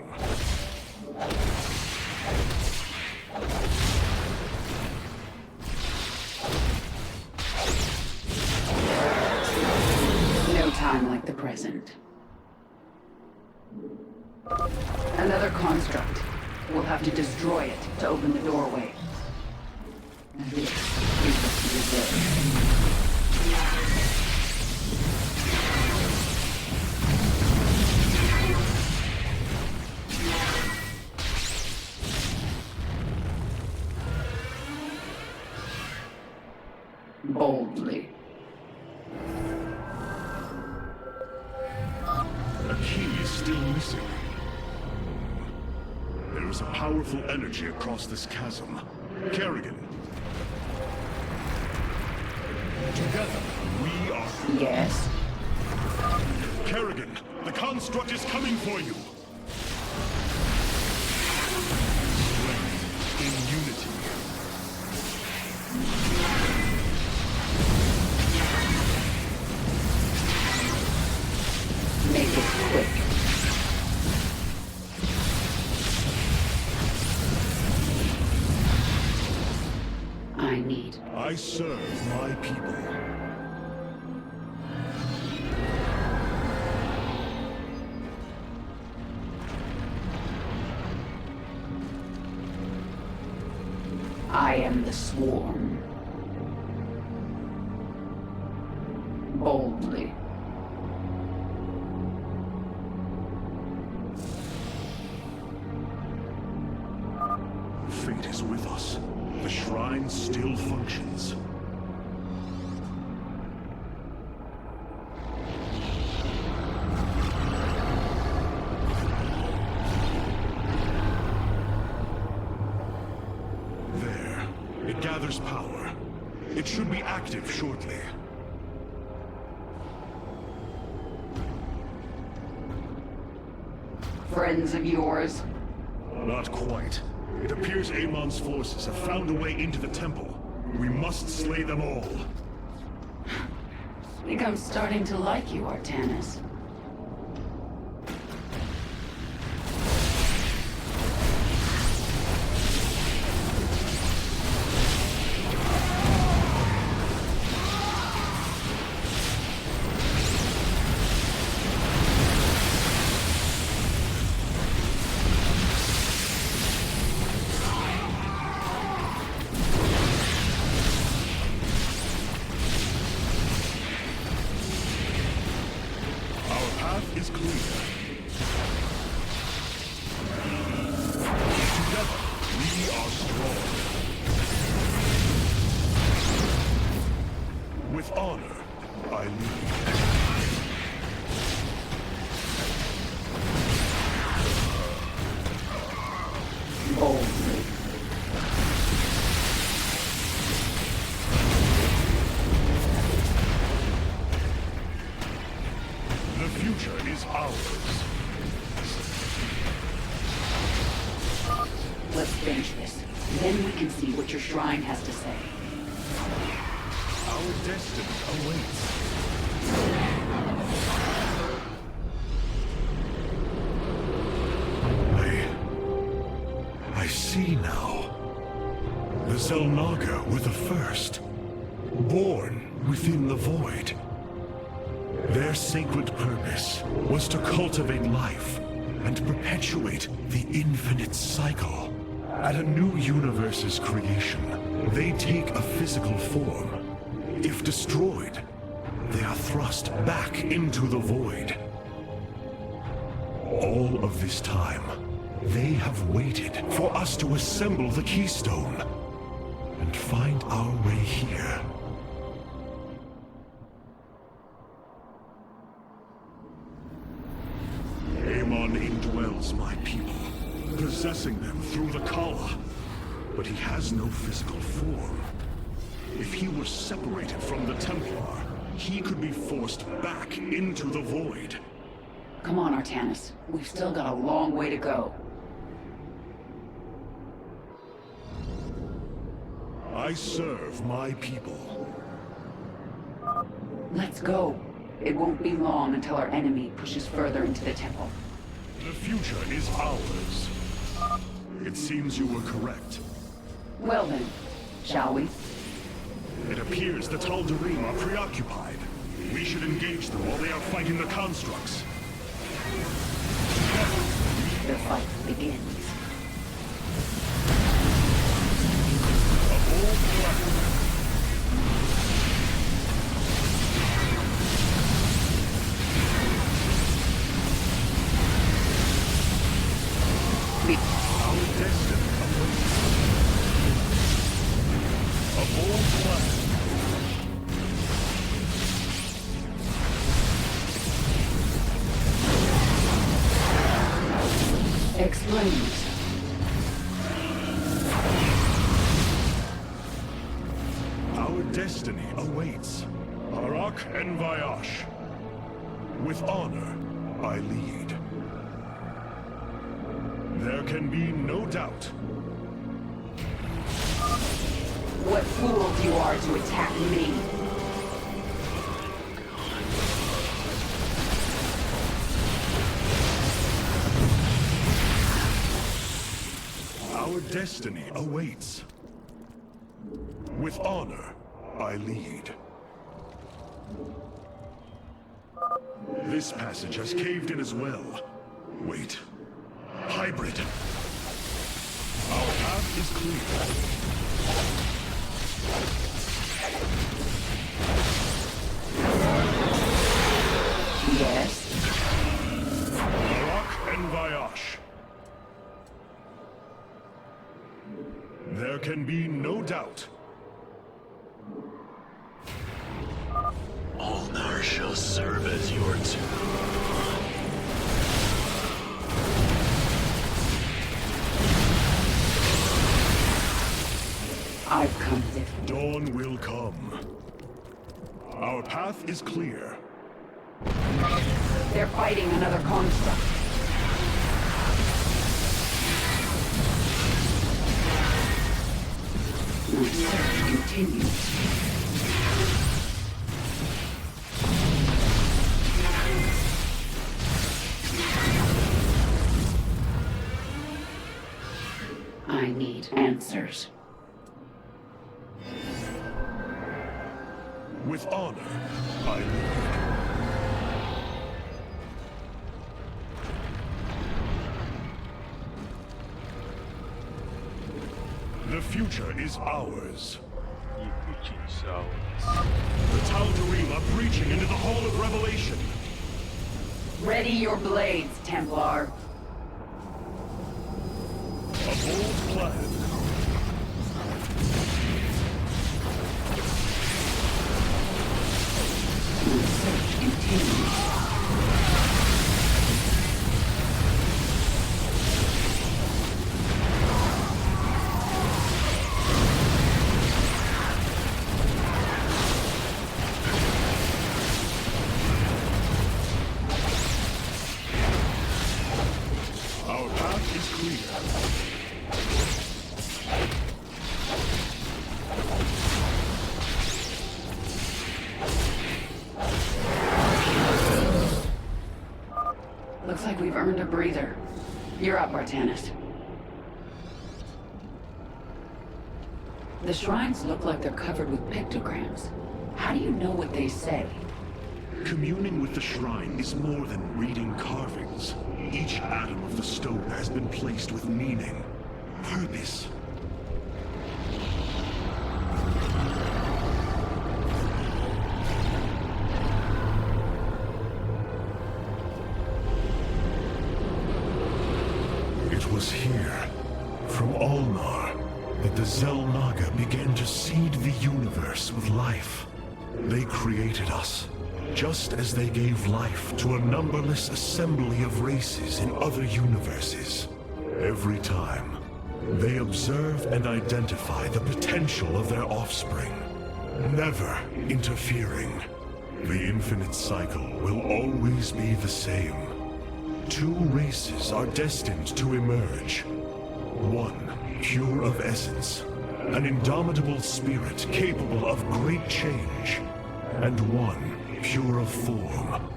Speaker 8: No time like the present. Another construct. We'll have to destroy it to open the doorway. And this is what you deserve. Boldly.
Speaker 4: A key is still missing. There is a powerful energy across this chasm. Kerrigan. Together, we are...
Speaker 8: Yes?
Speaker 4: Kerrigan, the construct is coming for you! Strength in unity.
Speaker 8: Make it quick. I need.
Speaker 4: I serve my people.
Speaker 8: I am the swarm. Boldly.
Speaker 4: Fate is with us. The shrine still functions. Mother's power. It should be active shortly.
Speaker 8: Friends of yours?
Speaker 4: Not quite. It appears Amon's forces have found a way into the temple. We must slay them all.
Speaker 8: I think I'm starting to like you, Artanis.
Speaker 4: Is clear. Together, we are strong. With honor, I lead.
Speaker 8: Boldly.
Speaker 4: The future is ours.
Speaker 8: Let's finish this. Then we can see what your shrine has to say.
Speaker 4: Our destiny awaits. I see now. The Xel'Naga were the first. Born within the void. Their sacred purpose was to cultivate life and perpetuate the infinite cycle. At a new universe's creation, they take a physical form. If destroyed, they are thrust back into the void. All of this time, they have waited for us to assemble the keystone and find our way here. Amon indwells my people, possessing them through the Kala. But he has no physical form. If he were separated from the Templar, he could be forced back into the void.
Speaker 8: Come on, Artanis. We've still got a long way to go.
Speaker 4: I serve my people.
Speaker 8: Let's go. It won't be long until our enemy pushes further into the temple.
Speaker 4: The future is ours. It seems you were correct.
Speaker 8: Well then, shall we?
Speaker 4: It appears the Tal'Darim are preoccupied. We should engage them while they are fighting the constructs.
Speaker 8: The fight begins.
Speaker 4: A bold plan. Our destiny awaits. A bold plan.
Speaker 8: Explains.
Speaker 4: Our destiny awaits. Arak and Vayash. With honor, I lead. There can be no doubt.
Speaker 8: What fools you are to attack me!
Speaker 4: Our destiny awaits. With honor, I lead. This passage has caved in as well. Wait. Hybrid. Our path is clear.
Speaker 8: Yes?
Speaker 4: Arak and Vayash. There can be no doubt.
Speaker 3: Ulnar shall serve as your tomb.
Speaker 8: I've come to
Speaker 4: will come. Our path is clear.
Speaker 8: They're fighting another construct. The search continues. I need answers.
Speaker 4: With honor, I lead. The future is ours.
Speaker 5: You preaching so.
Speaker 4: The Tal'Darim are breaching into the Hall of Revelation.
Speaker 8: Ready your blades, Templar.
Speaker 4: A bold plan.
Speaker 8: The search continues.
Speaker 4: Our path is clear.
Speaker 8: Looks like we've earned a breather. You're up, Artanis. The shrines look like they're covered with pictograms. How do you know what they say?
Speaker 4: Communing with the shrine is more than reading carvings. Each atom of the stone has been placed with meaning, purpose. It was here, from Ulnar, that the Xel'Naga began to seed the universe with life. They created us, just as they gave life to a numberless assembly of races in other universes. Every time, they observe and identify the potential of their offspring, never interfering. The infinite cycle will always be the same. Two races are destined to emerge. One, pure of essence, an indomitable spirit capable of great change. And one, pure of form,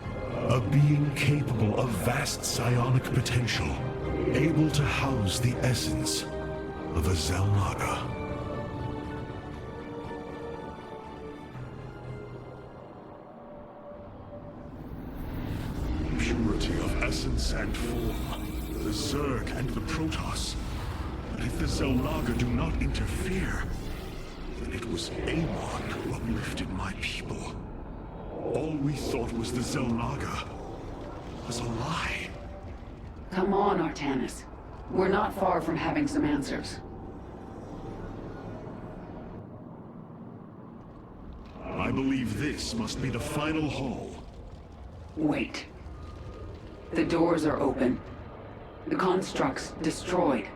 Speaker 4: a being capable of vast psionic potential, able to house the essence of a Xel'Naga. Purity of essence and form, the Zerg and the Protoss. But if the Xel'Naga do not interfere, then it was Amon who uplifted my people. All we thought was the Xel'Naga was a lie.
Speaker 8: Come on, Artanis. We're not far from having some answers.
Speaker 4: I believe this must be the final hall.
Speaker 8: Wait. The doors are open. The construct's destroyed.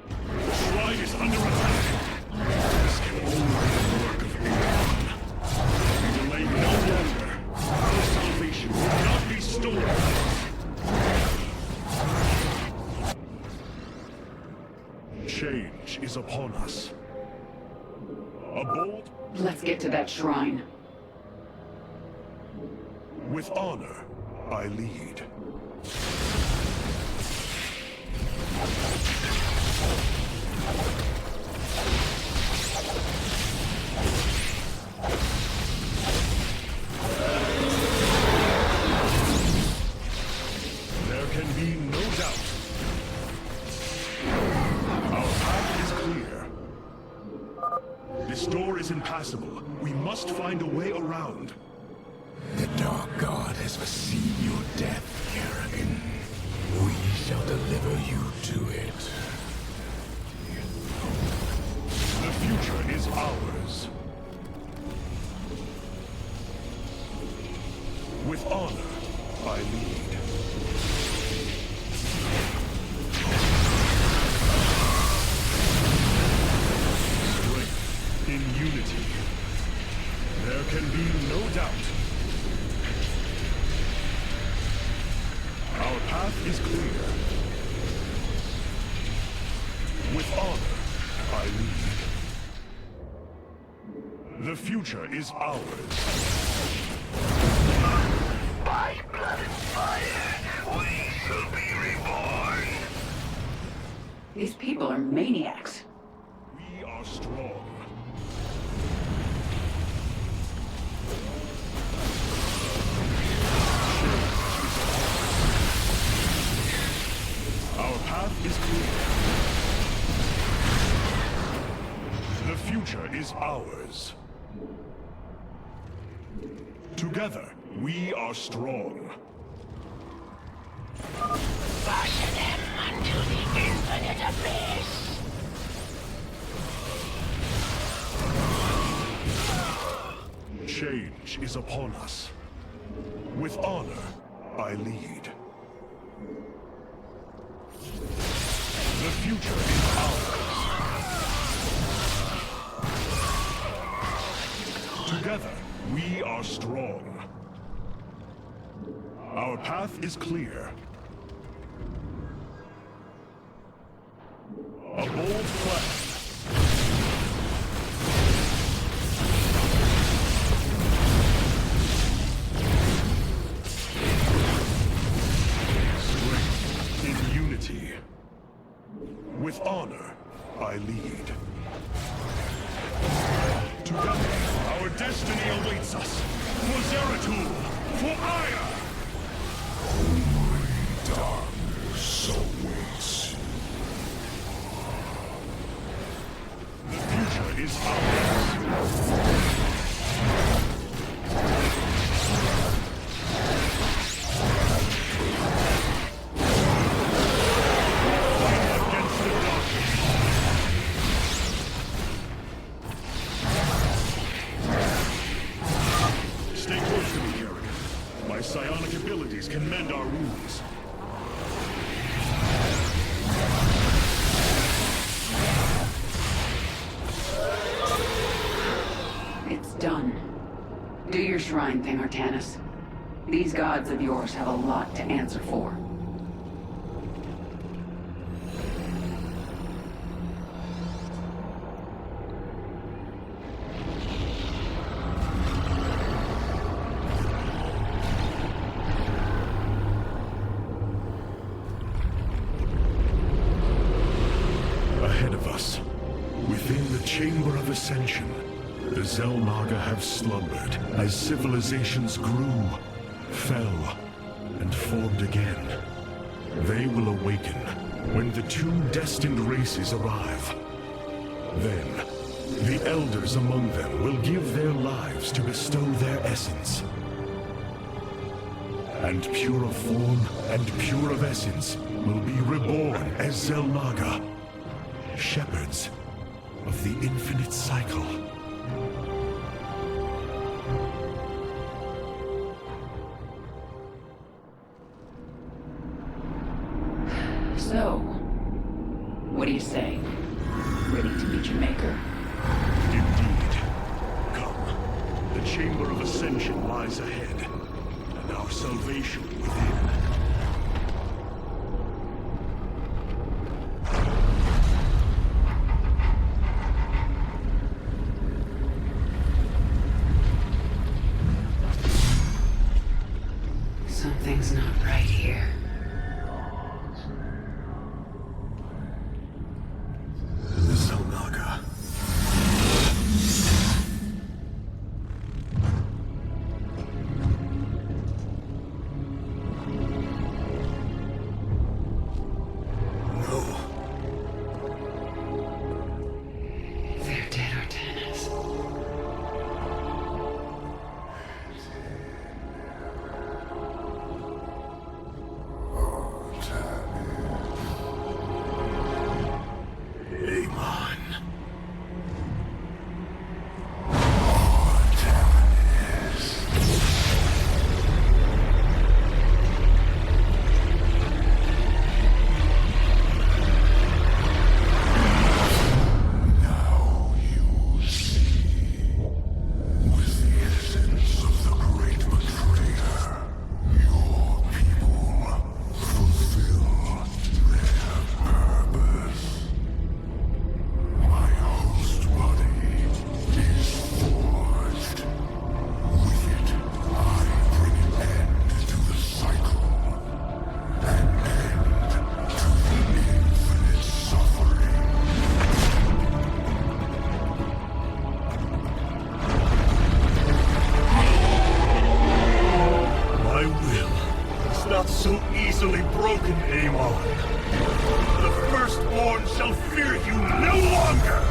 Speaker 4: The shrine is under attack. This can only be the work of Amon. We delay no longer. Our salvation will not be stolen. Change is upon us. A bold,
Speaker 8: Let's get to that shrine.
Speaker 4: with honor, I lead. There can be no doubt. Our path is clear. This door is impassable. We must find a way around.
Speaker 9: The Dark God has foreseen your death, Kerrigan. We shall deliver you to it.
Speaker 4: The future is ours. With honor, I lead. Strength in unity. can be no doubt. Our path is clear. With honor, I lead. The future is ours.
Speaker 9: By blood and fire, we shall be reborn.
Speaker 8: These people are maniacs.
Speaker 4: We are strong. Our path is clear. The future is ours. Together, we are strong.
Speaker 9: Usher them unto the infinite abyss.
Speaker 4: Change is upon us. With honor, I lead. The future is ours. Together, we are strong. Our path is clear. A bold plan. Strength in unity. With honor, I lead. Together, our destiny awaits us. For Zeratul, for Aya!
Speaker 9: Darkness awaits.
Speaker 4: The future is ours. Fight against the darkness. Stay close to me, Kerrigan. My psionic abilities can mend our wounds.
Speaker 8: It's done. Do your shrine thing, Artanis. These gods of yours have a lot to answer for.
Speaker 4: Ahead of us, within the Chamber of Ascension, the Xel'Naga have slumbered as civilizations grew, fell, and formed again. They will awaken when the two destined races arrive. Then, the elders among them will give their lives to bestow their essence. And pure of form and pure of essence will be reborn as Xel'Naga, shepherds of the infinite cycle.
Speaker 8: So, what do you say? Ready to meet your maker?
Speaker 4: Indeed. Come. The Chamber of Ascension lies ahead, and our salvation within.
Speaker 8: Something's not right here.
Speaker 4: The Xel'Naga. broken, Amon. The Firstborn shall fear you no longer!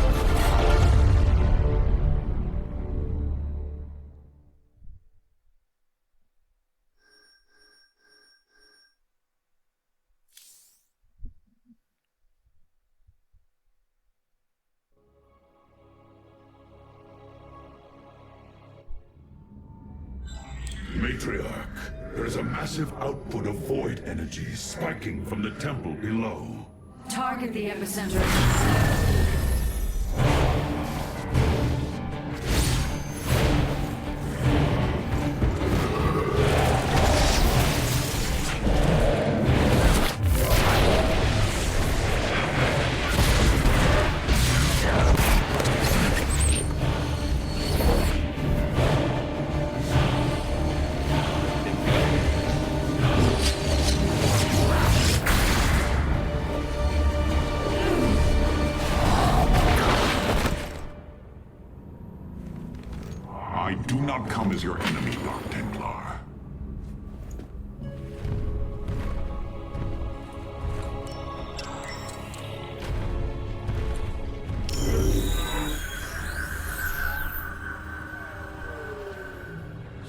Speaker 4: Matriarch, there is a massive output of void energy spiking from the temple below.
Speaker 7: Target the epicenter.
Speaker 2: I do not come as your enemy, Dark Templar.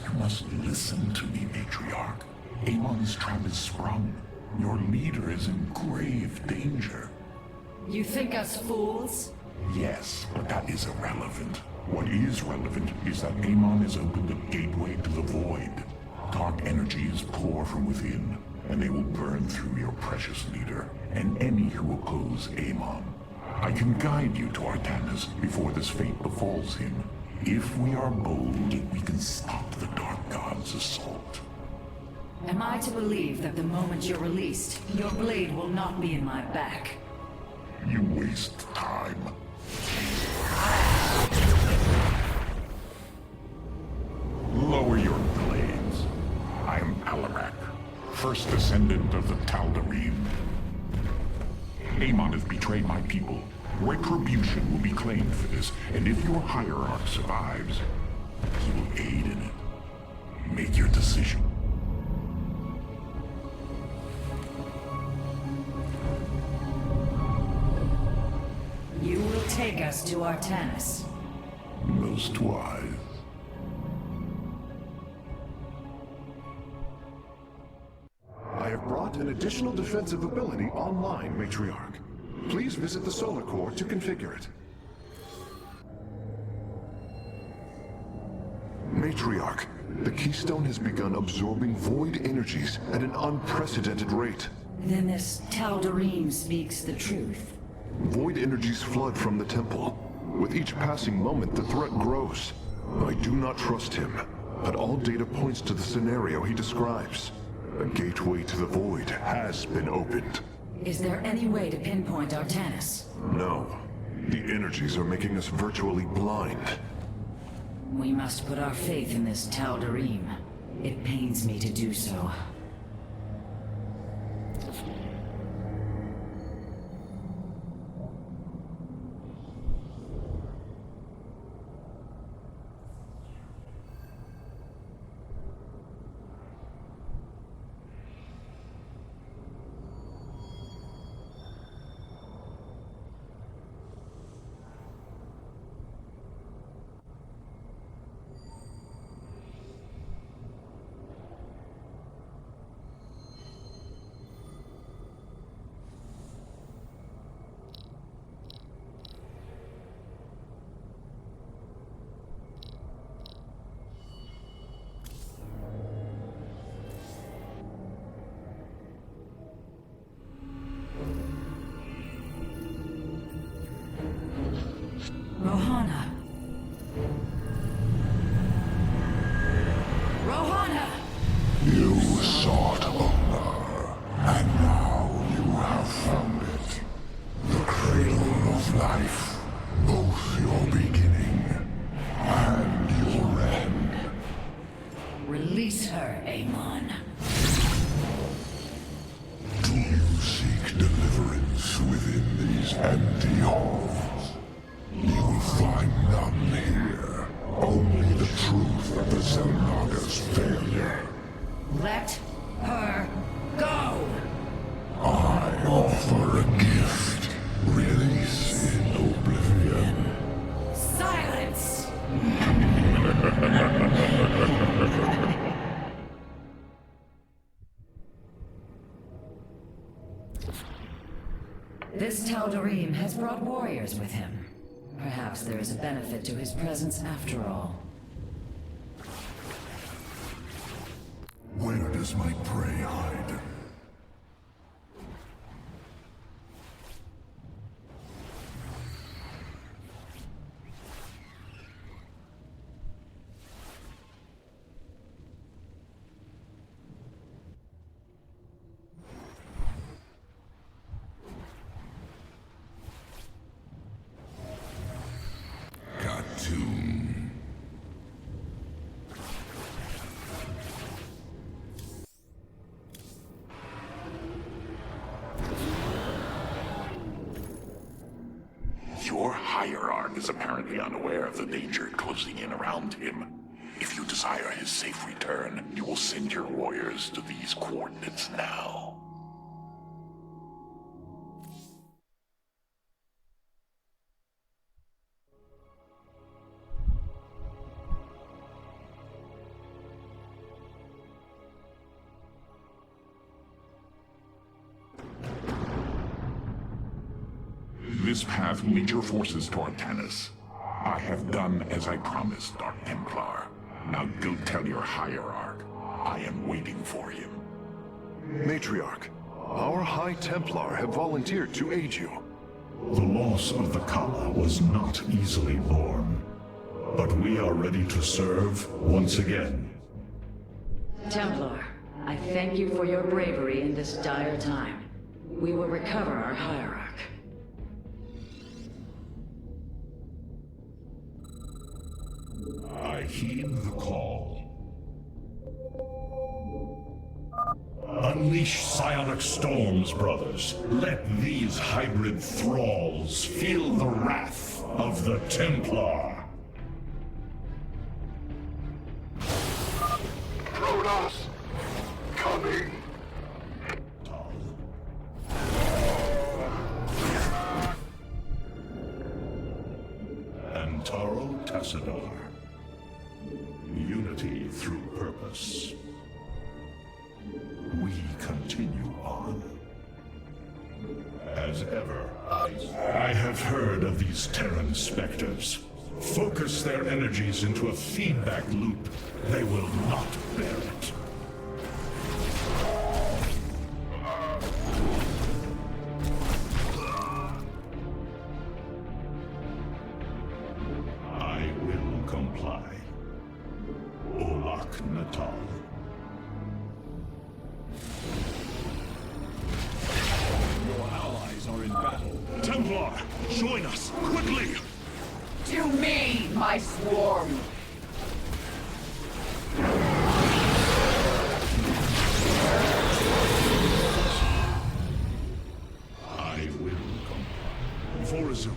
Speaker 2: You must listen to me, Matriarch. Amon's trap is sprung. Your leader is in grave danger.
Speaker 7: You think us fools?
Speaker 2: Yes, but that is irrelevant. What is relevant is that Amon has opened a gateway to the void. Dark energies pour from within, and they will burn through your precious leader, and any who oppose Amon. I can guide you to Artanis before this fate befalls him. If we are bold, we can stop the Dark God's assault.
Speaker 7: Am I to believe that the moment you're released, your blade will not be in my back?
Speaker 2: You waste time. Lower your blades. I am Alarak, first descendant of the Tal'Darim. Amon has betrayed my people. Retribution will be claimed for this, and if your hierarch survives, he will aid in it. Make your decision.
Speaker 7: You will take us to Artanis.
Speaker 2: Most wise.
Speaker 1: I have brought an additional defensive ability online, Matriarch. Please visit the Solar Core to configure it. Matriarch, the Keystone has begun absorbing void energies at an unprecedented rate.
Speaker 7: Then this Tal'Darim speaks the truth.
Speaker 1: Void energies flood from the temple. With each passing moment, the threat grows. I do not trust him, but all data points to the scenario he describes. A gateway to the void has been opened.
Speaker 7: Is there any way to pinpoint Artanis?
Speaker 1: No. The energies are making us virtually blind.
Speaker 7: We must put our faith in this Tal'Darim. It pains me to do so. Rohana! Rohana!
Speaker 2: You sought honor, and now you have found it. The cradle of life, both your beginning and your end.
Speaker 7: Release her, Amon.
Speaker 2: Do you seek deliverance within these empty halls? You will find none here. Only the truth of the Xel'Naga's failure.
Speaker 7: Let her go! This Tal'Darim has brought warriors with him. Perhaps there is a benefit to his presence after all.
Speaker 9: Where does my prey hide?
Speaker 2: Your hierarch is apparently unaware of the danger closing in around him. If you desire his safe return, you will send your warriors to these coordinates now. This path will lead your forces toward Tanis. I have done as I promised, Dark Templar. Now go tell your hierarch. I am waiting for him.
Speaker 1: Matriarch, our High Templar have volunteered to aid you.
Speaker 4: The loss of the Kala was not easily borne. But we are ready to serve once again.
Speaker 7: Templar, I thank you for your bravery in this dire time. We will recover our hierarch.
Speaker 4: I heed the call. Unleash psionic storms, brothers. Let these hybrid thralls feel the wrath of the Templar.
Speaker 1: Protoss! Coming!
Speaker 4: And Taro Tassadar. Unity through purpose. We continue on. As ever, I have heard of these Terran specters. Focus their energies into a feedback loop. They will not bear it. I will comply. Olak Natal. Your allies are in battle. Templar, join us, quickly!
Speaker 8: To me, my swarm!
Speaker 4: I will comply. Vorazun,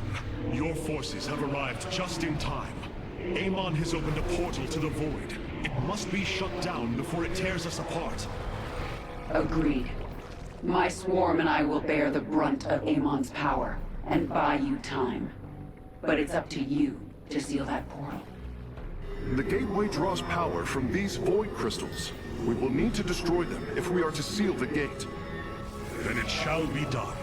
Speaker 4: your forces have arrived just in time. Amon has opened a portal to the Void. It must be shut down before it tears us apart.
Speaker 8: Agreed. My swarm and I will bear the brunt of Amon's power, and buy you time. But it's up to you to seal that portal.
Speaker 1: The gateway draws power from these void crystals. We will need to destroy them if we are to seal the gate.
Speaker 4: Then it shall be done.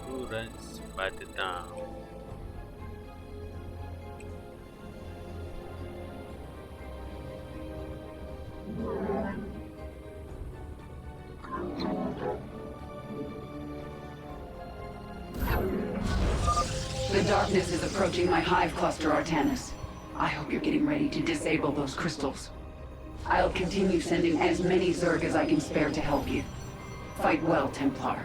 Speaker 5: Who runs by the town?
Speaker 8: The darkness is approaching my hive cluster, Artanis. I hope you're getting ready to disable those crystals. I'll continue sending as many Zerg as I can spare to help you. Fight well, Templar.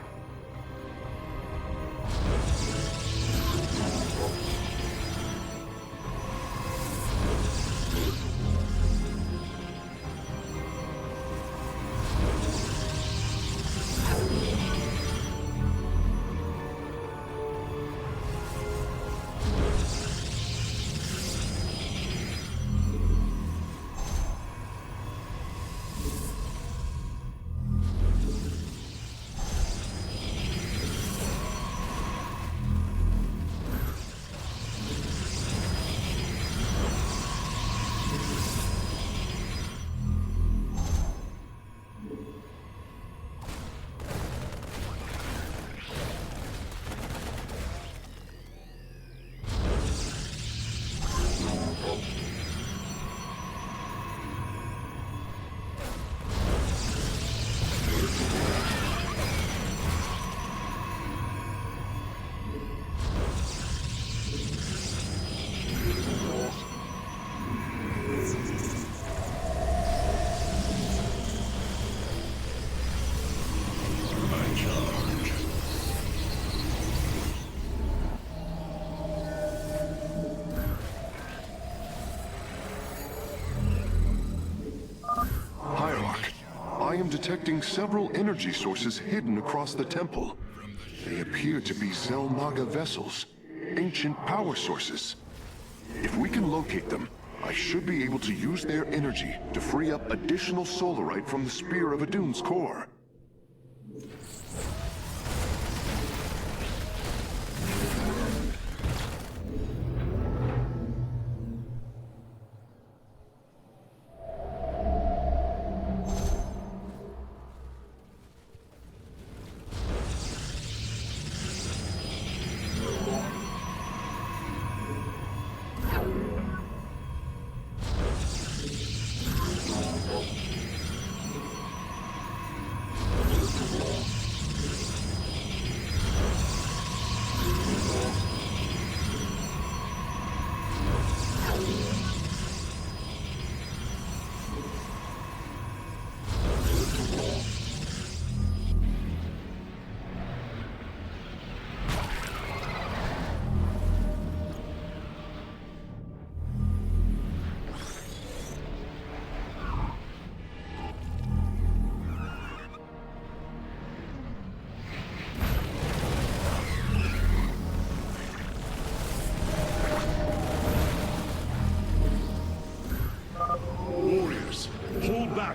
Speaker 1: detecting several energy sources hidden across the temple. They appear to be Zelnaga vessels, ancient power sources. If we can locate them, I should be able to use their energy to free up additional solarite from the Spear of Adun's core.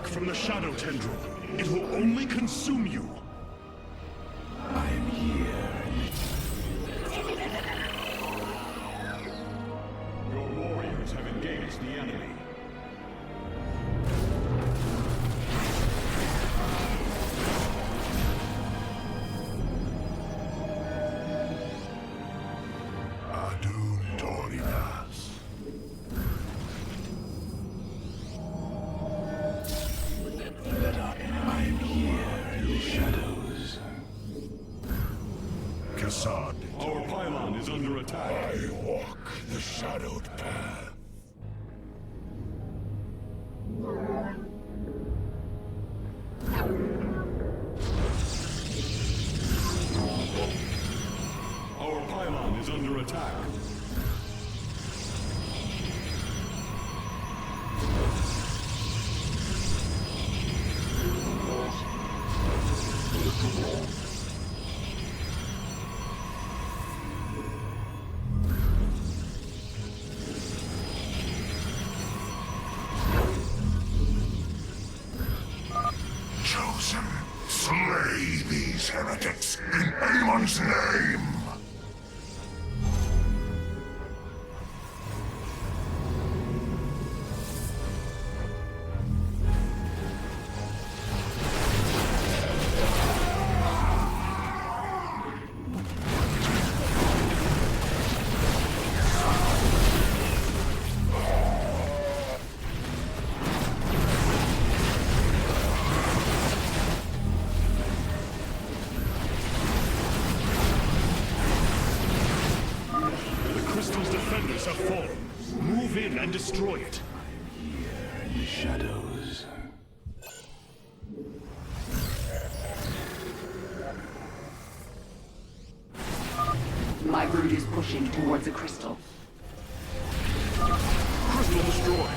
Speaker 4: From the shadow tendril. It will only consume you.
Speaker 9: I'm here.
Speaker 10: Your warriors have engaged the enemy.
Speaker 9: Adun Torinas. I'm here in the shadows.
Speaker 4: KuasaG.
Speaker 10: Our pylon is under attack.
Speaker 9: I walk the shadowed path.
Speaker 10: Our pylon is under attack.
Speaker 9: Chosen, slay these heretics in anyone's name!
Speaker 4: Have fallen. Move in and destroy it.
Speaker 9: Here in the shadows.
Speaker 8: My brood is pushing towards a crystal.
Speaker 1: Crystal destroyed.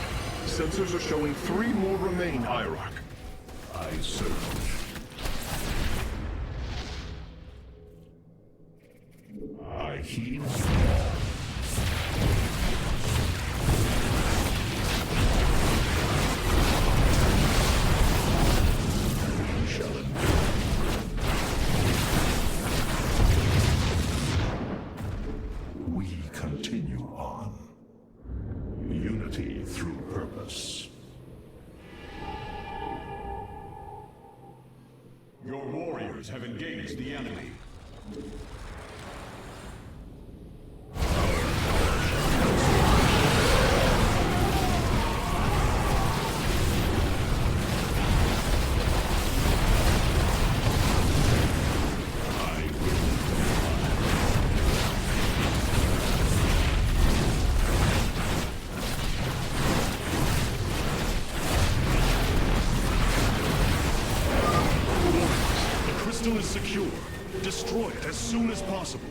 Speaker 1: Sensors are showing 3 more remain, Hierarch.
Speaker 4: I search. I heed.
Speaker 9: We continue on.
Speaker 4: Unity through purpose.
Speaker 10: Your warriors have engaged the enemy.
Speaker 4: Crystal is secure. Destroy it as soon as possible.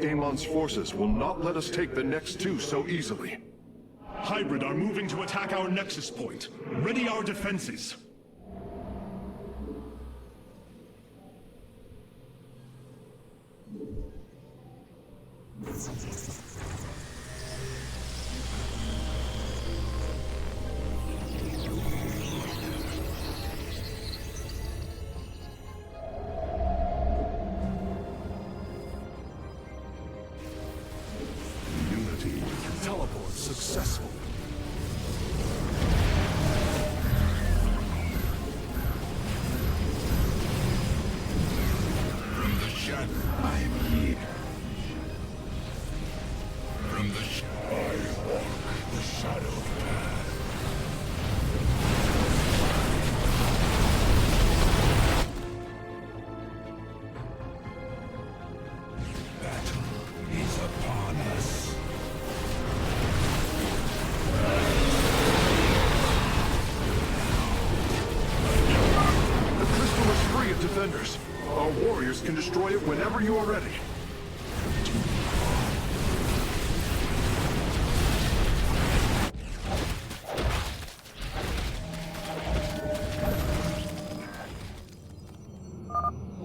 Speaker 1: Amon's forces will not let us take the next two so easily.
Speaker 4: Hybrid are moving to attack our nexus point. Ready our defenses.
Speaker 1: Unity. Teleport successful.
Speaker 9: From the shadow, I am here. From the I walk the shadow path. Battle is upon us.
Speaker 1: The crystal is free of defenders. Our warriors can destroy it whenever you are ready.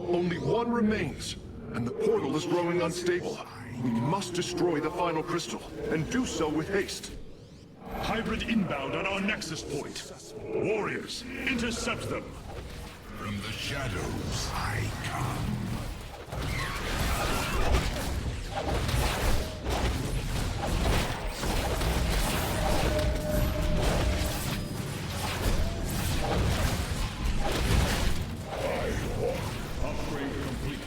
Speaker 1: Only one remains, and the portal is growing unstable. We must destroy the final crystal, and do so with haste.
Speaker 4: Hybrid inbound on our nexus point. Warriors, intercept them.
Speaker 9: From the shadows, I come.
Speaker 10: Upgrade complete.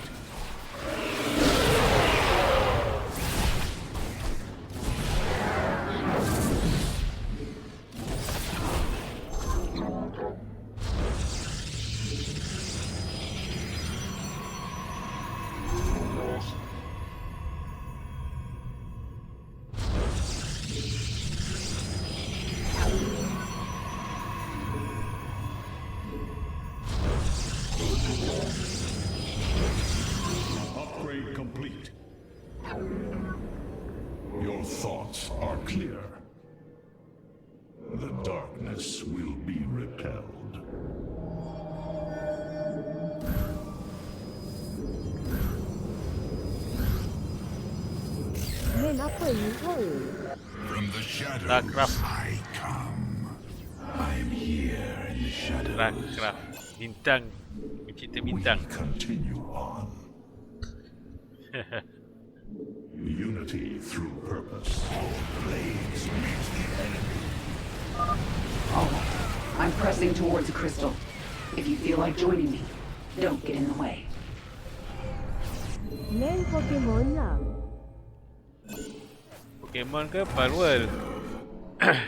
Speaker 10: Upgrade complete. Your thoughts are clear. The darkness will be repelled.
Speaker 9: From the shadows,
Speaker 5: Starcraft.
Speaker 9: I come. I am here in the shadows.
Speaker 5: Starcraft. Bintang. Pencipta
Speaker 10: We
Speaker 5: bintang.
Speaker 10: continue on. Unity through purpose.
Speaker 9: Blades meet the enemy.
Speaker 8: I'm pressing towards the crystal. If you feel like joining me, don't get in the way.
Speaker 5: Pokemon ke Parwal?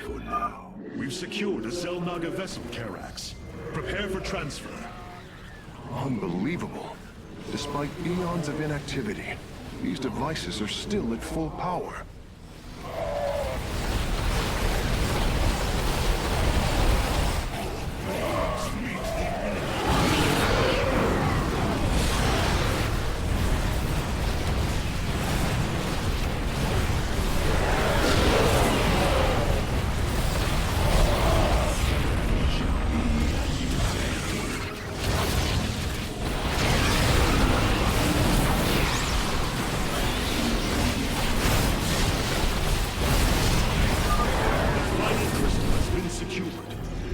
Speaker 4: For now, we've secured a Zelnaga vessel, Karax. Prepare for transfer.
Speaker 1: Unbelievable. Despite eons of inactivity, these devices are still at full power.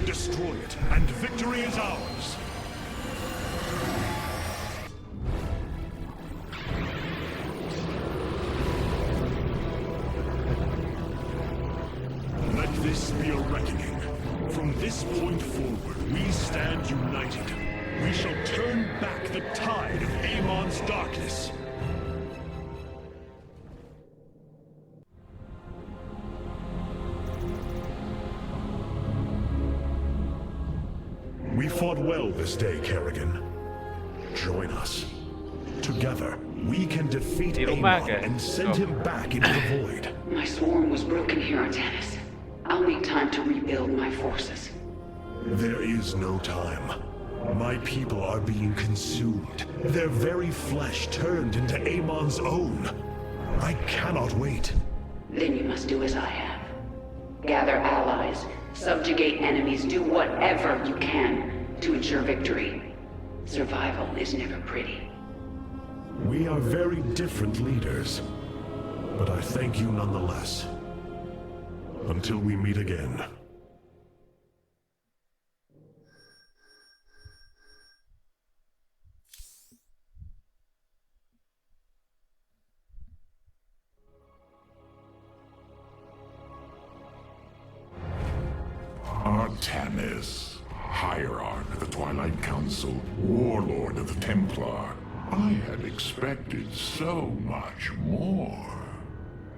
Speaker 4: Destroy it, and victory is ours! Let this be a reckoning. From this point forward, we stand united. We shall turn back the tide of Amon's darkness. We fought well this day, Kerrigan. Join us. Together, we can defeat
Speaker 5: Di
Speaker 4: Amon
Speaker 5: rumah ke?
Speaker 4: and send him back into the void.
Speaker 8: My swarm was broken here on Tanis. I'll need time to rebuild my forces.
Speaker 4: There is no time. My people are being consumed. Their very flesh turned into Amon's own. I cannot wait.
Speaker 8: Then you must do as I have. Gather allies, subjugate enemies, do whatever you can to ensure victory. Survival is never pretty.
Speaker 4: We are very different leaders, but I thank you nonetheless. Until we meet again.
Speaker 2: Artanis, Hierarch of the Twilight Council, Warlord of the Templar. I had expected so much more.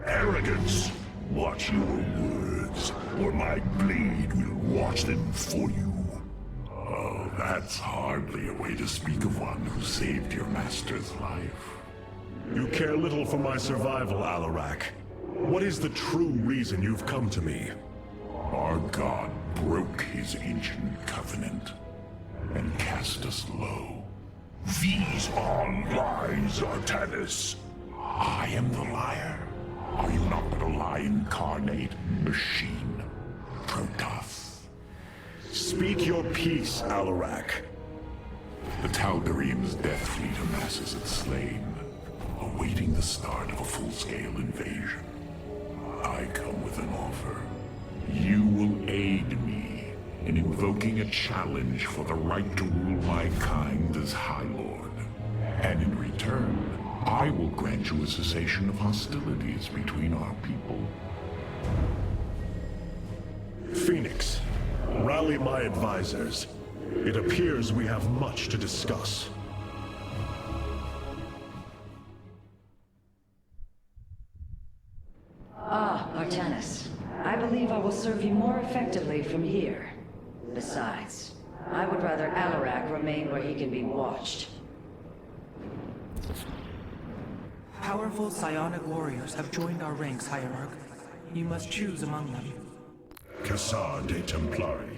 Speaker 10: Arrogance! Watch your words, or my blade will watch them for you.
Speaker 2: Oh, that's hardly a way to speak of one who saved your master's life.
Speaker 4: You care little for my survival, Alarak. What is the true reason you've come to me?
Speaker 2: Our god broke his ancient covenant and cast us low.
Speaker 10: These are lies, Artanis.
Speaker 2: I am the liar. Are you not but a lie incarnate, machine? Protoss.
Speaker 4: Speak your peace, Alarak.
Speaker 2: The Tal'Darim's death fleet amasses its slain, awaiting the start of a full-scale invasion. I come with an offer. You will aid me in invoking a challenge for the right to rule my kind as High Lord. And in return, I will grant you a cessation of hostilities between our people.
Speaker 4: Phoenix, rally my advisors. It appears we have much to discuss.
Speaker 7: Ah, Artanis. I believe I will serve you more effectively from here. Besides, I would rather Alarak remain where he can be watched.
Speaker 6: Powerful psionic warriors have joined our ranks, Hierarch. You must choose among them.
Speaker 10: KuasaG Templari.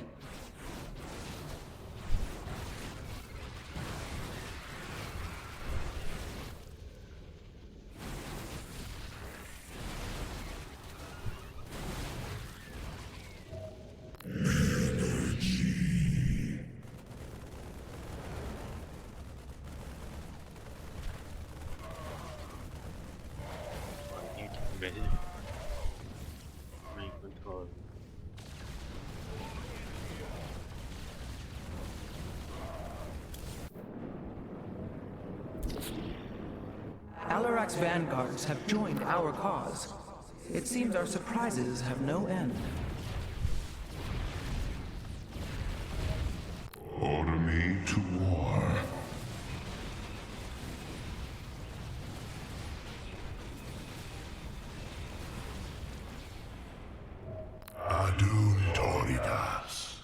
Speaker 5: Main control.
Speaker 6: Alarak's vanguards have joined our cause. It seems our surprises have no end.
Speaker 10: Order me to war. Adun Toridas.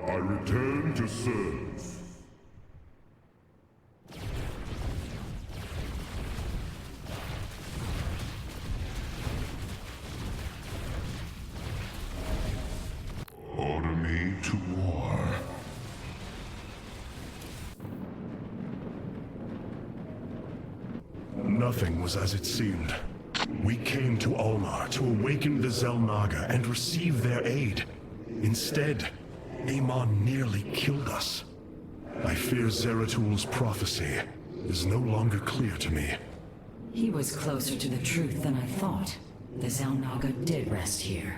Speaker 10: I return to serve. Order me to war.
Speaker 4: Nothing was as it seemed. We came to Ulnar to awaken the Xel'Naga and receive their aid. Instead, Amon nearly killed us. I fear Zeratul prophecy is no longer clear to me.
Speaker 7: He was closer to the truth than I thought. The Xel'Naga did rest here.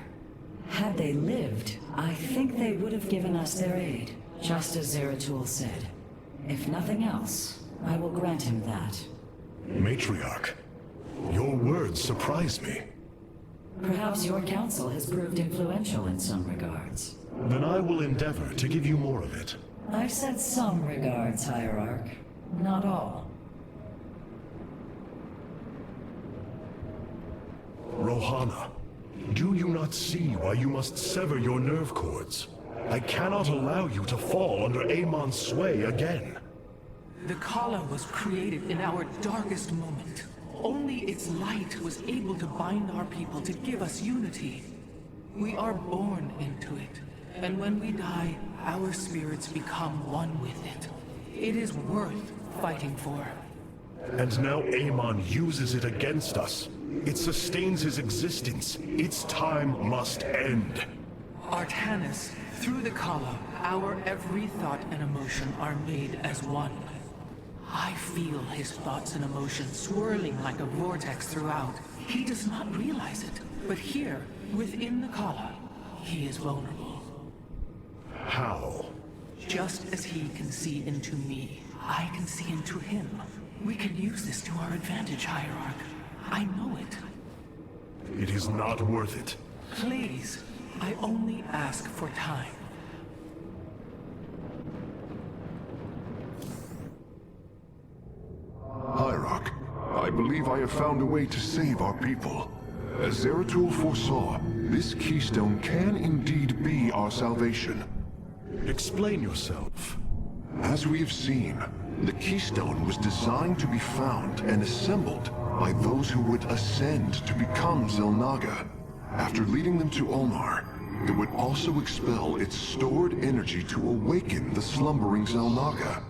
Speaker 7: Had they lived, I think they would have given us their aid, just as Zeratul said. If nothing else, I will grant him that.
Speaker 4: Matriarch, your words surprise me.
Speaker 7: Perhaps your counsel has proved influential in some regards.
Speaker 4: Then I will endeavor to give you more of it.
Speaker 7: I've said some regards, Hierarch. Not all.
Speaker 4: Rohana, do you not see why you must sever your nerve cords? I cannot allow you to fall under Amon's sway again.
Speaker 6: The Kala was created in our darkest moment. Only its light was able to bind our people to give us unity. We are born into it, and when we die, our spirits become one with it. It is worth fighting for.
Speaker 4: And now Amon uses it against us. It sustains his existence. Its time must end.
Speaker 6: Artanis, through the Kala, our every thought and emotion are made as one. I feel his thoughts and emotions swirling like a vortex throughout. He does not realize it, but here, within the Kala, he is vulnerable.
Speaker 4: How?
Speaker 6: Just as he can see into me, I can see into him. We can use this to our advantage, Hierarch. I know it.
Speaker 4: It is not worth it.
Speaker 6: Please, I only ask for time.
Speaker 1: Hierarch, I believe I have found a way to save our people. As Zeratul foresaw, this keystone can indeed be our salvation.
Speaker 4: Explain yourself.
Speaker 1: As we have seen, the keystone was designed to be found and assembled by those who would ascend to become Xel'Naga. After leading them to Ulnar, it would also expel its stored energy to awaken the slumbering Xel'Naga.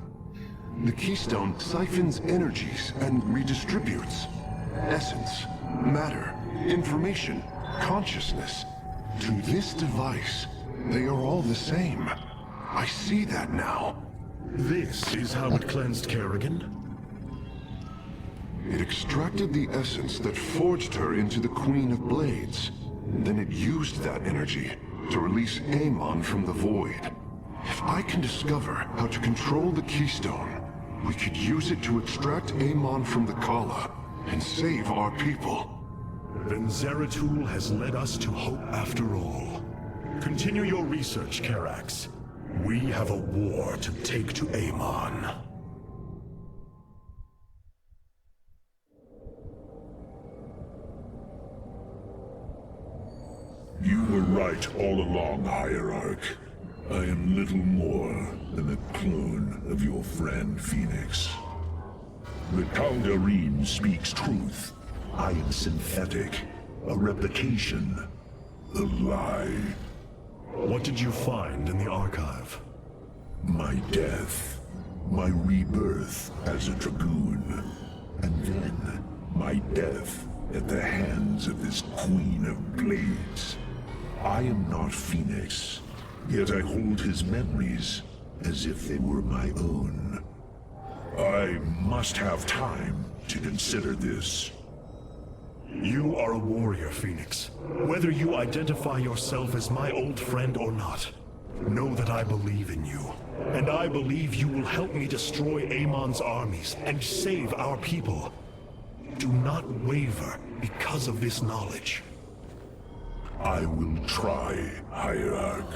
Speaker 1: The keystone siphons energies and redistributes essence, matter, information, consciousness. To this device, they are all the same. I see that now.
Speaker 4: This is how it cleansed Kerrigan?
Speaker 1: It extracted the essence that forged her into the Queen of Blades. Then it used that energy to release Amon from the void. If I can discover how to control the keystone, we could use it to extract Amon from the Kala and save our people.
Speaker 4: Then Zeratul has led us to hope after all. Continue your research, Karax. We have a war to take to Amon.
Speaker 10: You were right all along, Hierarch. I am little more than a clone of your friend Phoenix. The Tal'Darim speaks truth. I am synthetic, a replication, a lie.
Speaker 4: What did you find in the archive?
Speaker 10: My death, my rebirth as a Dragoon, and then my death at the hands of this Queen of Blades. I am not Phoenix, yet I hold his memories as if they were my own. I must have time to consider this.
Speaker 4: You are a warrior, Phoenix. Whether you identify yourself as my old friend or not, know that I believe in you. And I believe you will help me destroy Amon's armies and save our people. Do not waver because of this knowledge.
Speaker 10: I will try, Hierarch.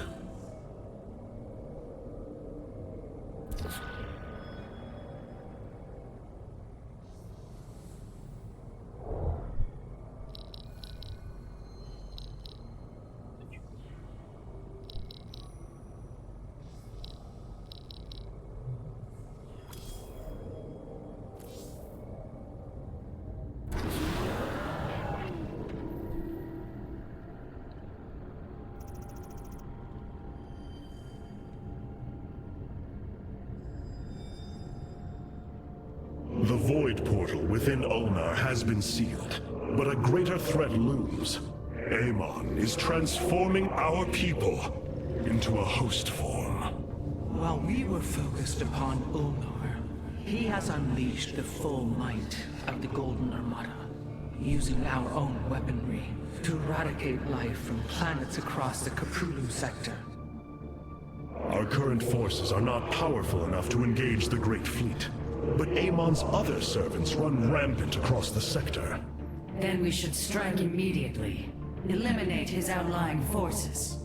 Speaker 4: The Void Portal within Ulnar has been sealed, but a greater threat looms. Amon is transforming our people into a host form.
Speaker 6: While we were focused upon Ulnar, he has unleashed the full might of the Golden Armada, using our own weaponry to eradicate life from planets across the Caprulu sector.
Speaker 4: Our current forces are not powerful enough to engage the Great Fleet, but Amon's other servants run rampant across the sector.
Speaker 7: Then we should strike immediately. Eliminate his outlying forces.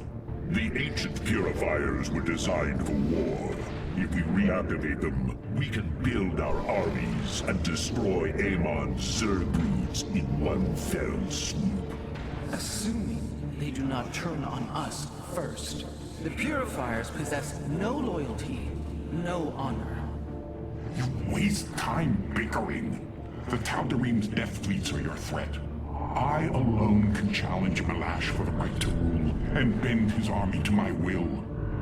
Speaker 10: The ancient purifiers were designed for war. If we reactivate them, we can build our armies and destroy Amon's Zerg broods in one fell swoop.
Speaker 6: Assuming they do not turn on us first. The Purifiers possess no loyalty, no honor.
Speaker 2: You waste time bickering. The Tal'Darim's death fleets are your threat. I alone can challenge Malash for the right to rule and bend his army to my will.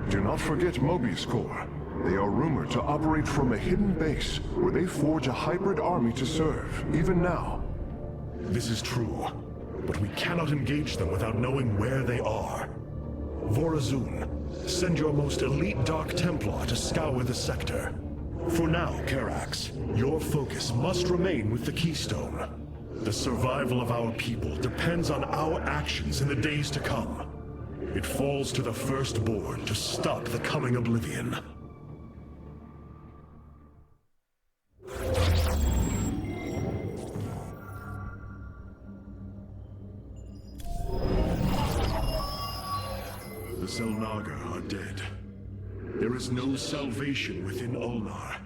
Speaker 1: Do not forget Mobius Corps. They are rumored to operate from a hidden base where they forge a hybrid army to serve, even now.
Speaker 4: This is true, but we cannot engage them without knowing where they are. Vorazun, send your most elite Dark Templar to scour the sector. For now, Karax, your focus must remain with the Keystone. The survival of our people depends on our actions in the days to come. It falls to the Firstborn to stop the coming oblivion. The Xel'Naga are dead. There is no salvation within Ulnar.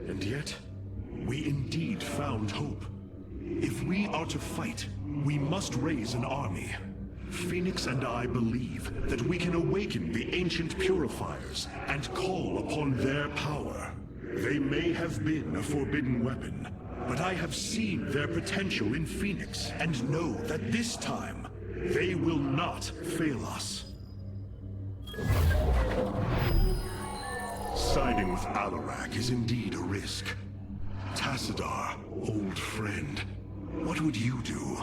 Speaker 4: And yet, we indeed found hope. If we are to fight, we must raise an army. Phoenix and I believe that we can awaken the ancient purifiers and call upon their power. They may have been a forbidden weapon, but I have seen their potential in Phoenix and know that this time, they will not fail us. Siding with Alarak is indeed a risk. Tassadar, old friend, what would you do?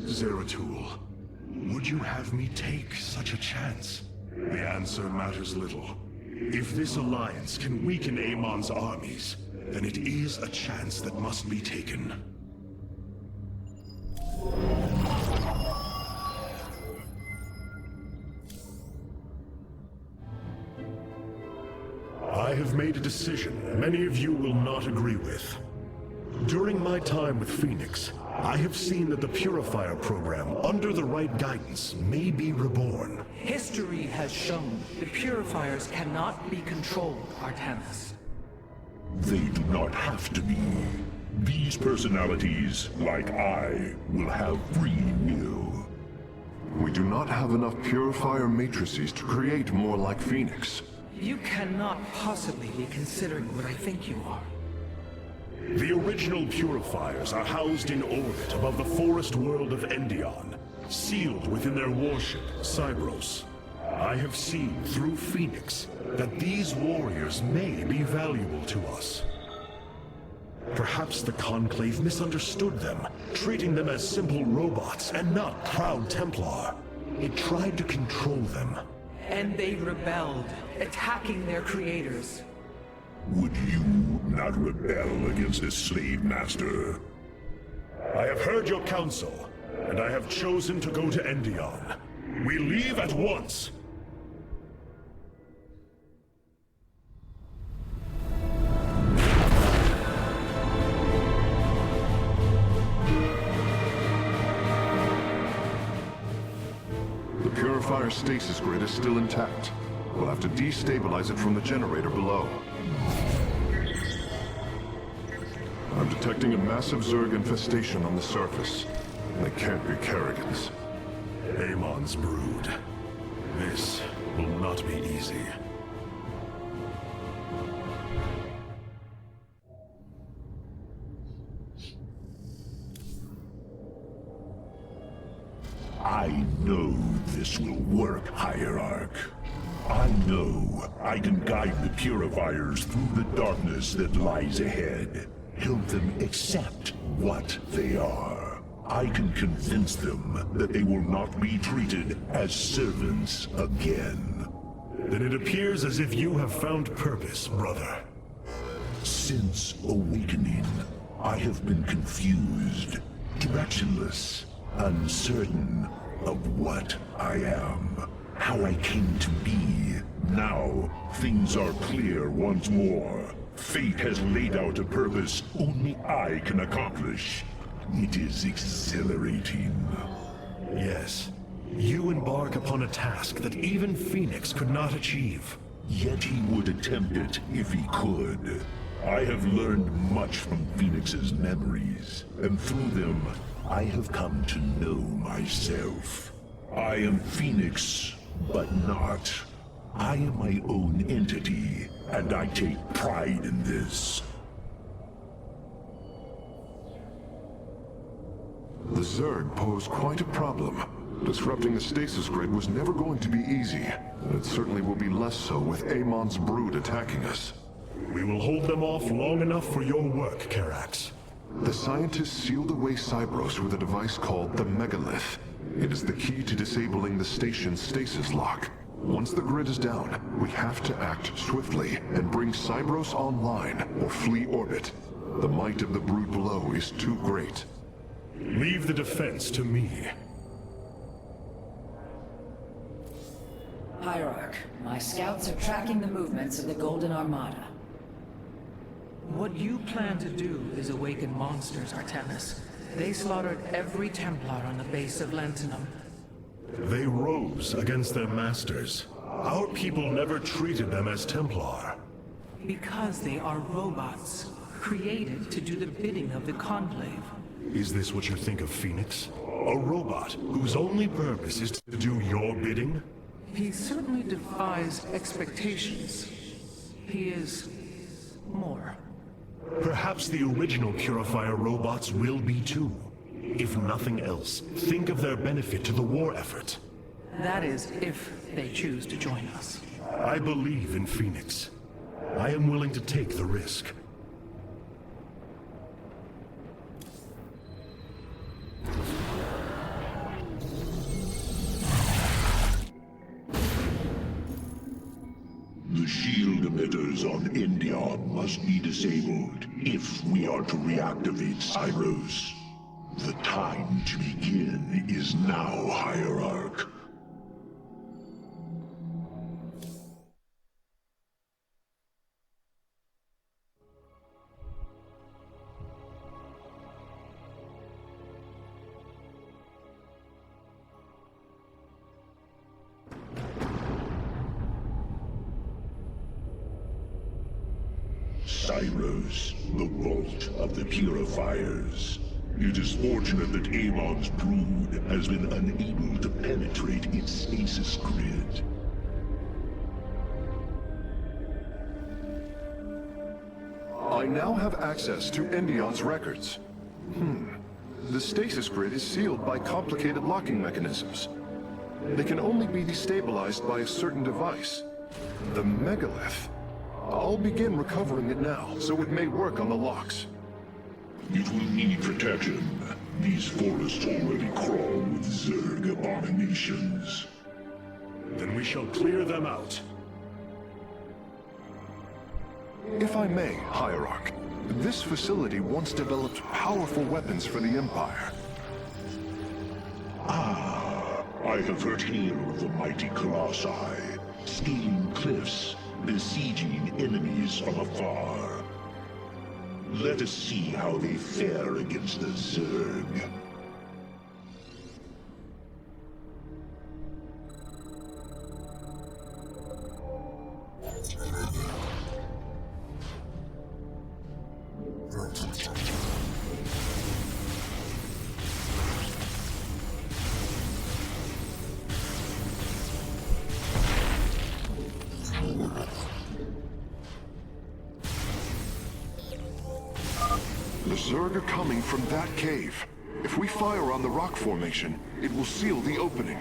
Speaker 4: Zeratul, would you have me take such a chance? The answer matters little. If this alliance can weaken Amon's armies, then it is a chance that must be taken. I have made a decision many of you will not agree with. During my time with Phoenix, I have seen that the Purifier program, under the right guidance, may be reborn.
Speaker 6: History has shown the Purifiers cannot be controlled, Artanis.
Speaker 10: They do not have to be. These personalities, like I, will have free will.
Speaker 1: We do not have enough Purifier matrices to create more like Phoenix.
Speaker 6: You cannot possibly be considering what I think you are.
Speaker 4: The original Purifiers are housed in orbit above the forest world of Endion, sealed within their warship, Cybros. I have seen through Phoenix that these warriors may be valuable to us. Perhaps the Conclave misunderstood them, treating them as simple robots and not proud Templar. It tried to control them.
Speaker 6: And they rebelled, attacking their creators.
Speaker 10: Would you not rebel against a slave master?
Speaker 4: I have heard your counsel, and I have chosen to go to Endion. We leave at once!
Speaker 1: The Purifier stasis grid is still intact. We'll have to destabilize it from the generator below. I'm detecting a massive Zerg infestation on the surface. They can't be Kerrigans.
Speaker 4: Amon's brood. This will not be easy.
Speaker 10: I know this will work, Hierarch. I know I can guide the Purifiers through the darkness that lies ahead. Help them accept what they are. I can convince them that they will not be treated as servants again.
Speaker 4: Then it appears as if you have found purpose, brother.
Speaker 10: Since awakening, I have been confused, directionless, uncertain of what I am, how I came to be. Now, things are clear once more. Fate has laid out a purpose only I can accomplish. It is exhilarating.
Speaker 4: Yes, you embark upon a task that even Phoenix could not achieve.
Speaker 10: Yet he would attempt it if he could. I have learned much from Phoenix's memories, and through them, I have come to know myself. I am Phoenix, but not. I am my own entity, and I take pride in this.
Speaker 1: The The Zerg pose quite a problem. Disrupting the stasis grid was never going to be easy, and it certainly will be less so with Amon's brood attacking us.
Speaker 4: We will hold them off long enough for your work, Karax.
Speaker 1: The scientists sealed away Cybros with a device called the Megalith. It is the key to disabling the station's stasis lock. Once the grid is down, we have to act swiftly and bring Cybros online or flee orbit. The might of the brood below is too great.
Speaker 4: Leave the defense to me.
Speaker 7: Hierarch, my scouts are tracking the movements of the Golden Armada.
Speaker 6: What you plan to do is awaken monsters, Artemis. They slaughtered every Templar on the base of Lentinum.
Speaker 4: They rose against their masters. Our people never treated them as Templar.
Speaker 6: Because they are robots, created to do the bidding of the Conclave.
Speaker 4: Is this what you think of Phoenix? A robot whose only purpose is to do your bidding?
Speaker 6: He certainly defies expectations. He is more.
Speaker 4: Perhaps the original Purifier robots will be too. If nothing else, think of their benefit to the war effort.
Speaker 6: That is, if they choose to join us.
Speaker 4: I believe in Phoenix. I am willing to take the risk.
Speaker 10: The shield emitters on Endion must be disabled if we are to reactivate Cybros. The time to begin is now, Hierarch. Cybros, the vault of the Purifiers. It is fortunate that Amon's brood has been unable to penetrate its stasis grid.
Speaker 1: I now have access to Endion's records. The stasis grid is sealed by complicated locking mechanisms. They can only be destabilized by a certain device. The Megalith. I'll begin recovering it now, so it may work on the locks.
Speaker 10: It will need protection. These forests already crawl with Zerg abominations.
Speaker 4: Then we shall clear them out.
Speaker 1: If I may, Hierarch, this facility once developed powerful weapons for the Empire.
Speaker 10: I have heard tale of the mighty KuasaG, scaling cliffs, besieging enemies from afar. Let us see how they fare against the Zerg.
Speaker 1: The Zerg are coming from that cave. If we fire on the rock formation, it will seal the opening.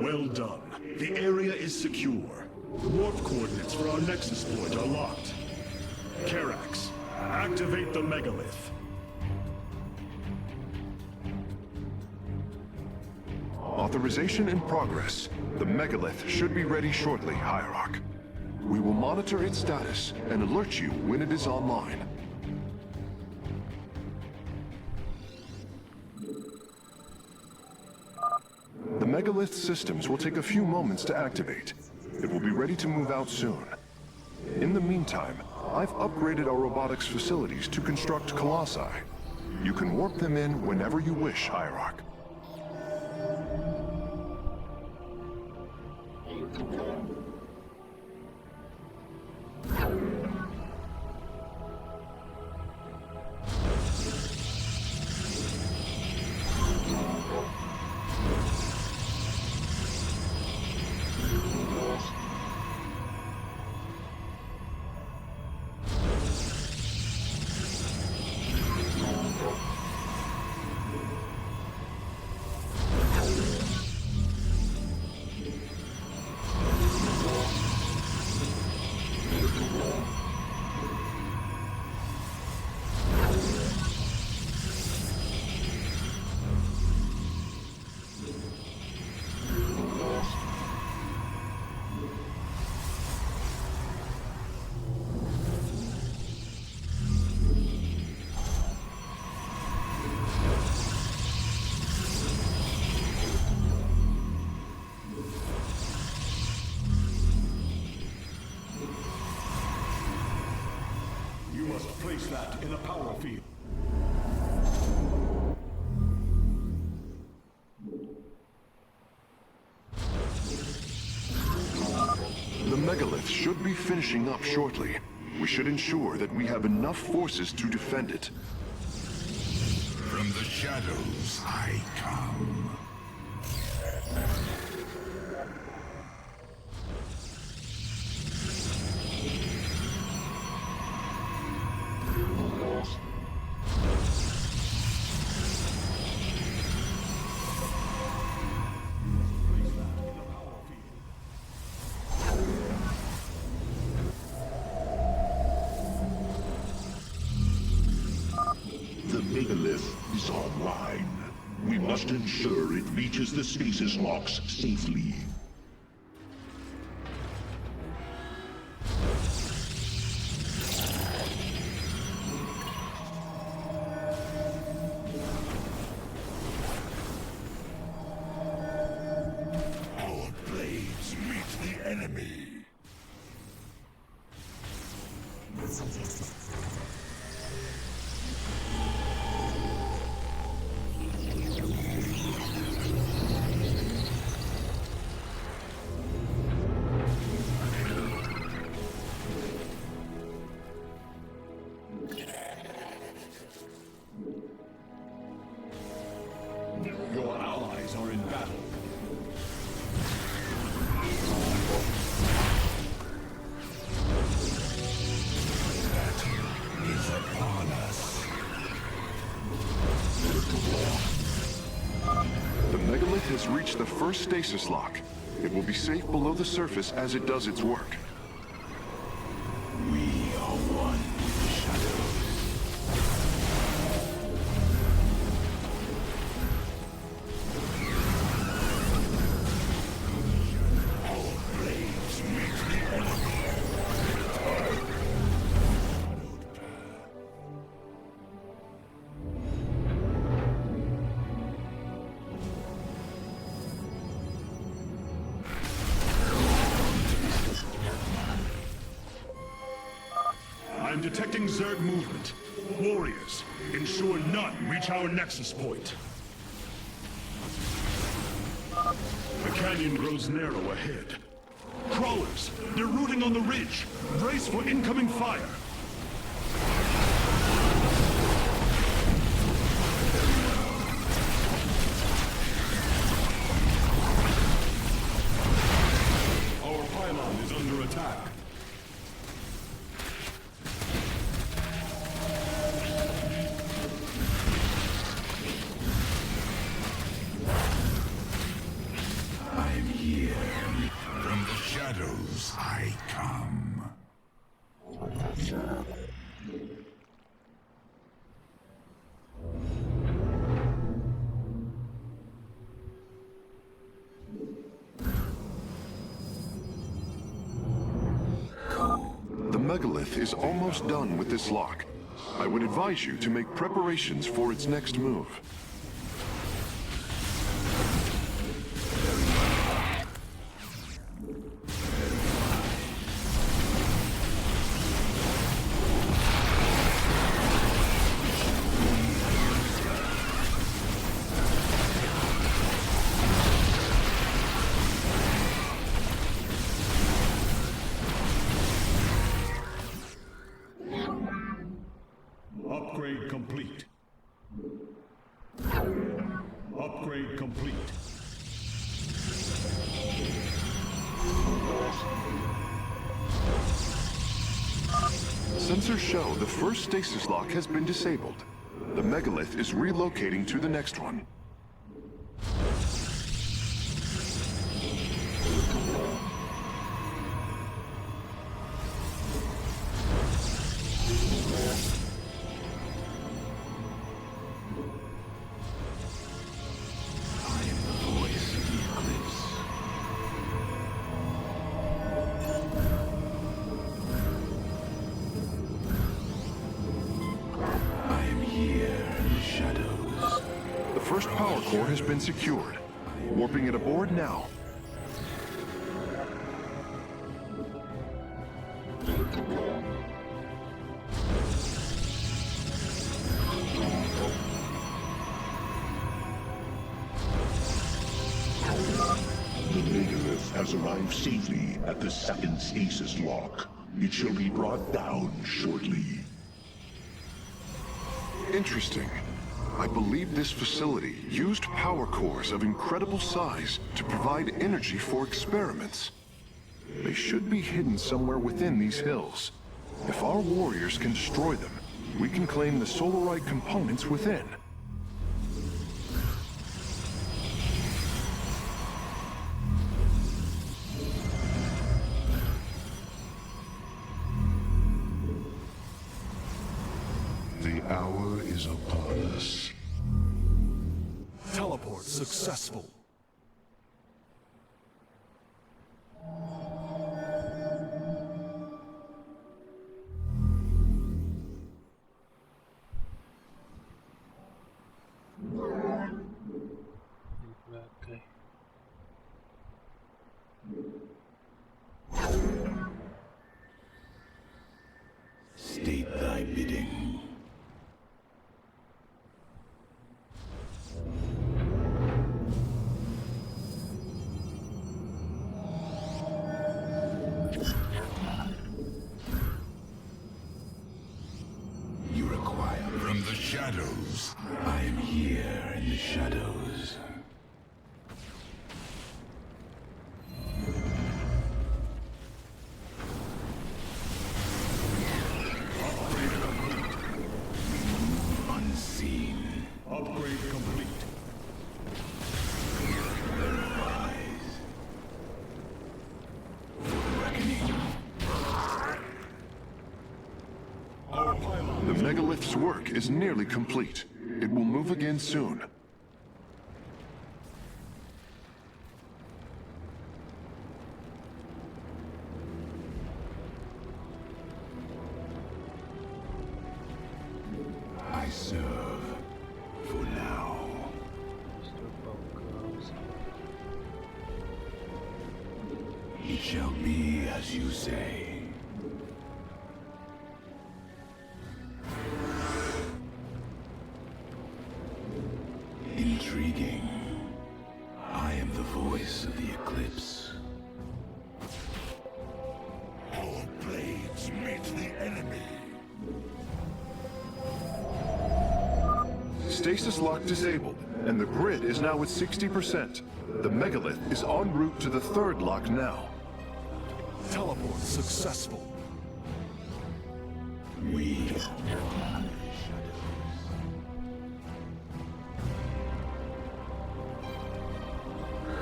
Speaker 4: Well done. The area is secure. Warp coordinates for our nexus point are locked. Karax, activate the megalith.
Speaker 1: Authorization in progress. The megalith should be ready shortly, Hierarch. We will monitor its status and alert you when it is online. The megalith systems will take a few moments to activate. It will be ready to move out soon. In the meantime, I've upgraded our robotics facilities to construct KuasaG. You can warp them in whenever you wish, Hierarch.
Speaker 4: Place that in a power field.
Speaker 1: The megalith should be finishing up shortly. We should ensure that we have enough forces to defend it.
Speaker 9: From the shadows I come.
Speaker 10: The megalith is online. We must ensure it reaches the stasis locks safely. Our blades meet the enemy.
Speaker 4: Your allies are in battle.
Speaker 9: Is upon us.
Speaker 1: The megalith has reached the first stasis lock. It will be safe below the surface as it does its work.
Speaker 9: We are one with the shadows. Our blades meet the enemy.
Speaker 4: I'm detecting Zerg movement. Warriors, ensure none reach our nexus point. The canyon grows narrow ahead. Crawlers, they're rooting on the ridge. Brace for incoming fire. Our pylon is under attack.
Speaker 9: I'm here. From the shadows I come.
Speaker 1: megalith is almost done with this lock. I would advise you to make preparations for its next move.
Speaker 4: Upgrade complete. Upgrade complete.
Speaker 1: Sensors show the first stasis lock has been disabled. The megalith is relocating to the next one. The first power core has been secured. Warping it aboard now.
Speaker 10: The megalith has arrived safely at the second stasis lock. It shall be brought down shortly.
Speaker 1: Interesting. I believe this facility used power cores of incredible size to provide energy for experiments. They should be hidden somewhere within these hills. If our warriors can destroy them, we can claim the solarite components within.
Speaker 10: The hour is upon us.
Speaker 11: Teleport successful.
Speaker 5: Okay.
Speaker 9: State thy bidding. You require from the shadows. I am here in the shadows. Unseen.
Speaker 4: Upgrade complete.
Speaker 1: The megalith's work is nearly complete. It will move again soon.
Speaker 9: I serve for now. It shall be as you say. Intriguing. I am the voice of the eclipse.
Speaker 10: Our blades meet the enemy.
Speaker 1: Stasis lock disabled, and the grid is now at 60%. The megalith is en route to the third lock now.
Speaker 11: Teleport successful.
Speaker 9: We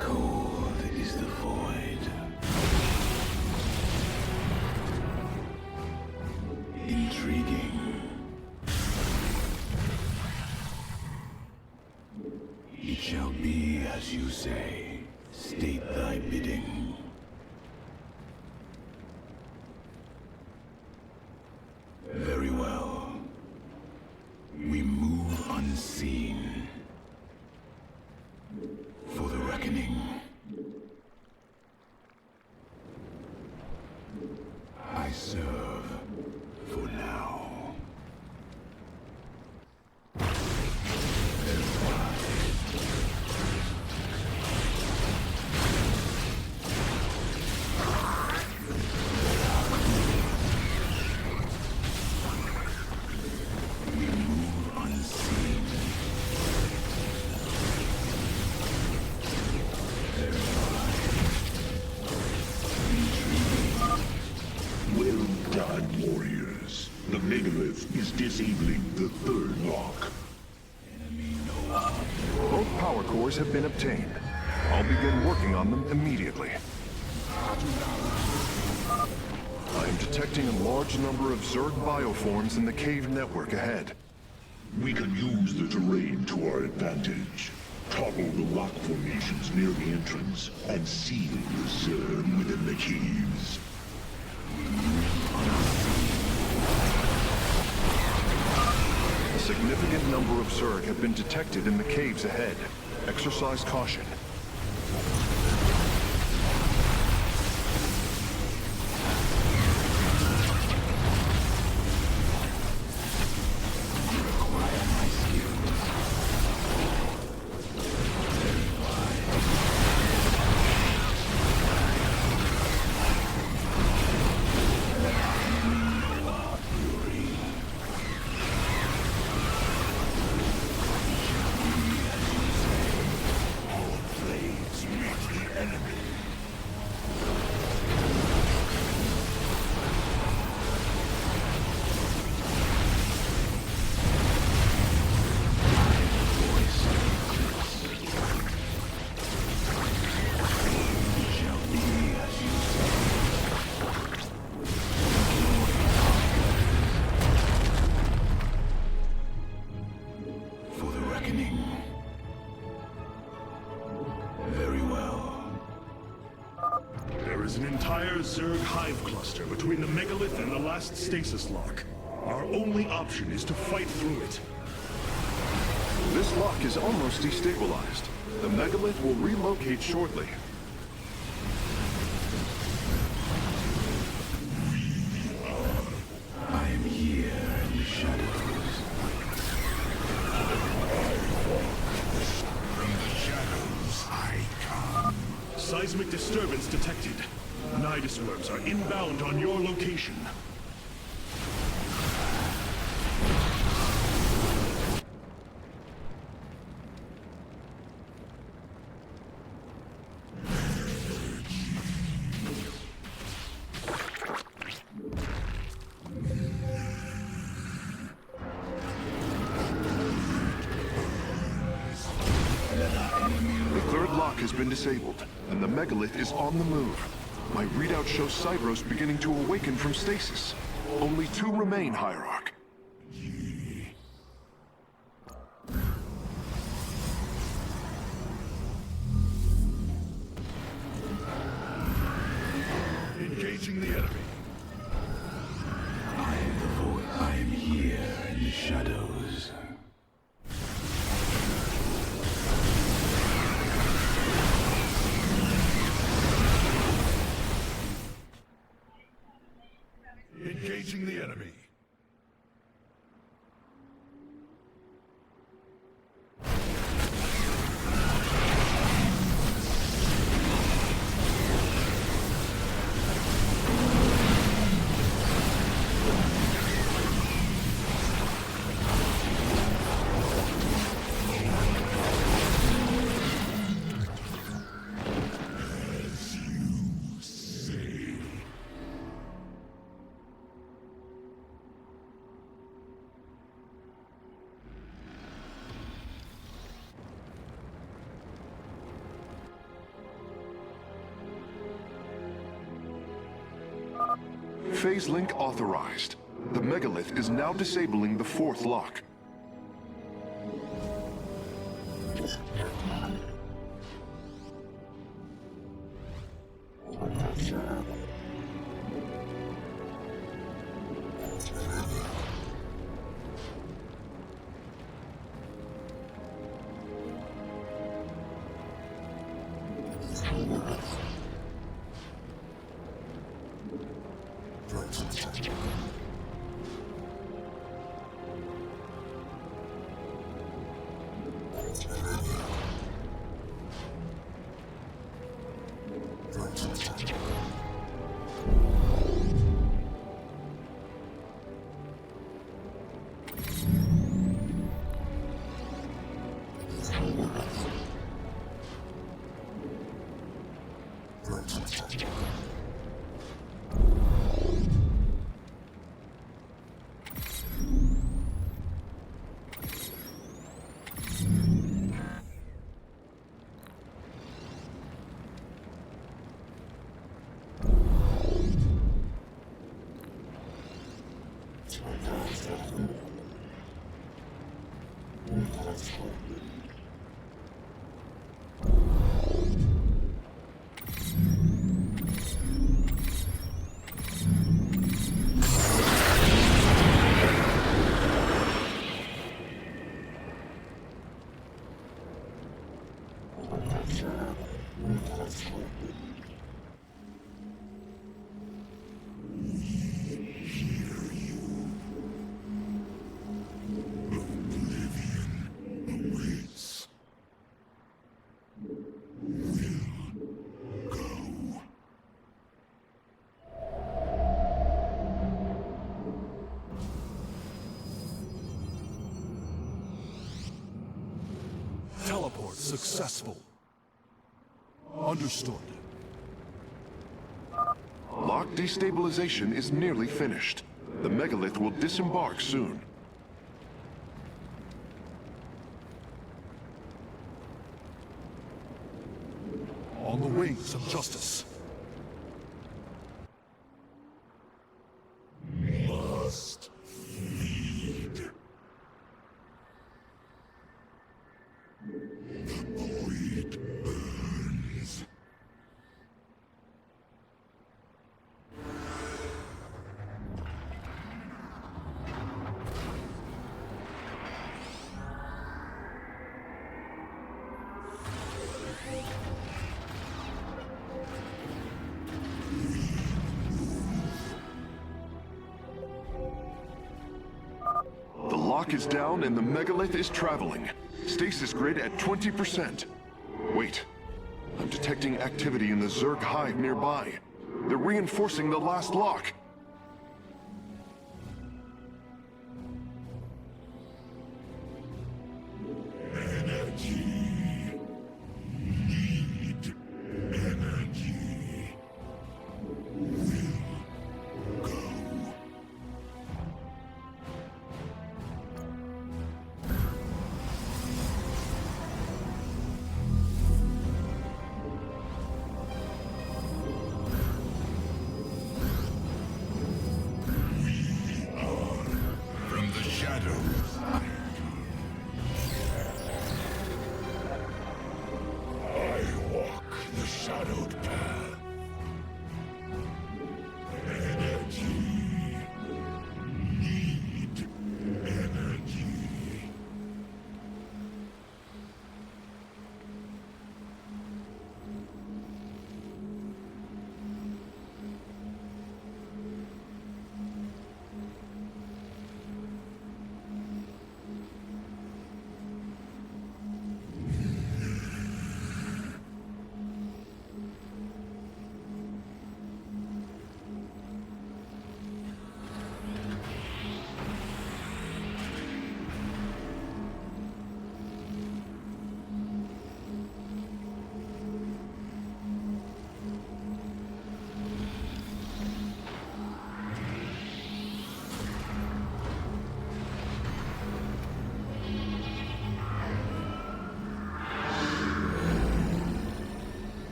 Speaker 9: cold is the void. Intriguing. It shall be as you say. State thy bidding. unseen. For the reckoning. I serve for now.
Speaker 10: Well done, warriors. The megalith is disabling the third lock.
Speaker 1: Both power cores have been obtained. I'll begin working on them immediately. I am detecting a large number of Zerg bioforms in the cave network ahead.
Speaker 10: We can use the terrain to our advantage. Topple the lock formations near the entrance and seal the Zerg within the caves.
Speaker 1: A significant number of Zerg have been detected in the caves ahead. Exercise caution.
Speaker 4: There is an entire Zerg hive cluster between the megalith and the last stasis lock. Our only option is to fight through it.
Speaker 1: This lock is almost destabilized. The megalith will relocate shortly.
Speaker 9: I am here in the shadows. From the shadows I come.
Speaker 4: Seismic disturbance detected. Nidus worms are inbound on your location.
Speaker 1: The third lock has been disabled, and the megalith is on the move. My readout shows Cybros beginning to awaken from stasis. Only 2 remain, Hierarch.
Speaker 10: Engaging the enemy.
Speaker 9: I am the voice. I am here in the shadows.
Speaker 10: Engaging the enemy. As you say.
Speaker 1: Phase link authorized. The megalith is now disabling the 4th lock.
Speaker 11: Teleport successful. Understood.
Speaker 1: Lock destabilization is nearly finished. The megalith will disembark soon.
Speaker 11: On the wings of justice.
Speaker 10: Must feed. The void burns.
Speaker 1: The lock is down and the megalith is traveling. Stasis grid at 20%. Wait. I'm detecting activity in the Zerg hive nearby. They're reinforcing the last lock.
Speaker 10: Energy. Need energy. Will go. From the shadows. I walk the shadowed path. Energy. Need energy.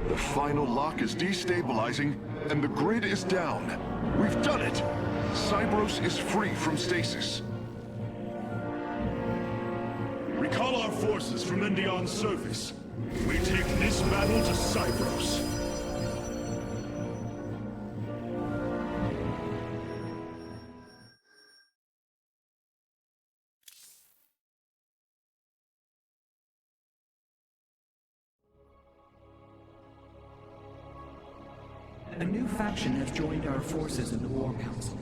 Speaker 1: The final lock is destabilizing, and the grid is down. We've done it! Cybros is free from stasis.
Speaker 4: Recall our forces from Endion's surface. We take this battle to Cybros.
Speaker 6: A new faction has joined our forces in the War Council.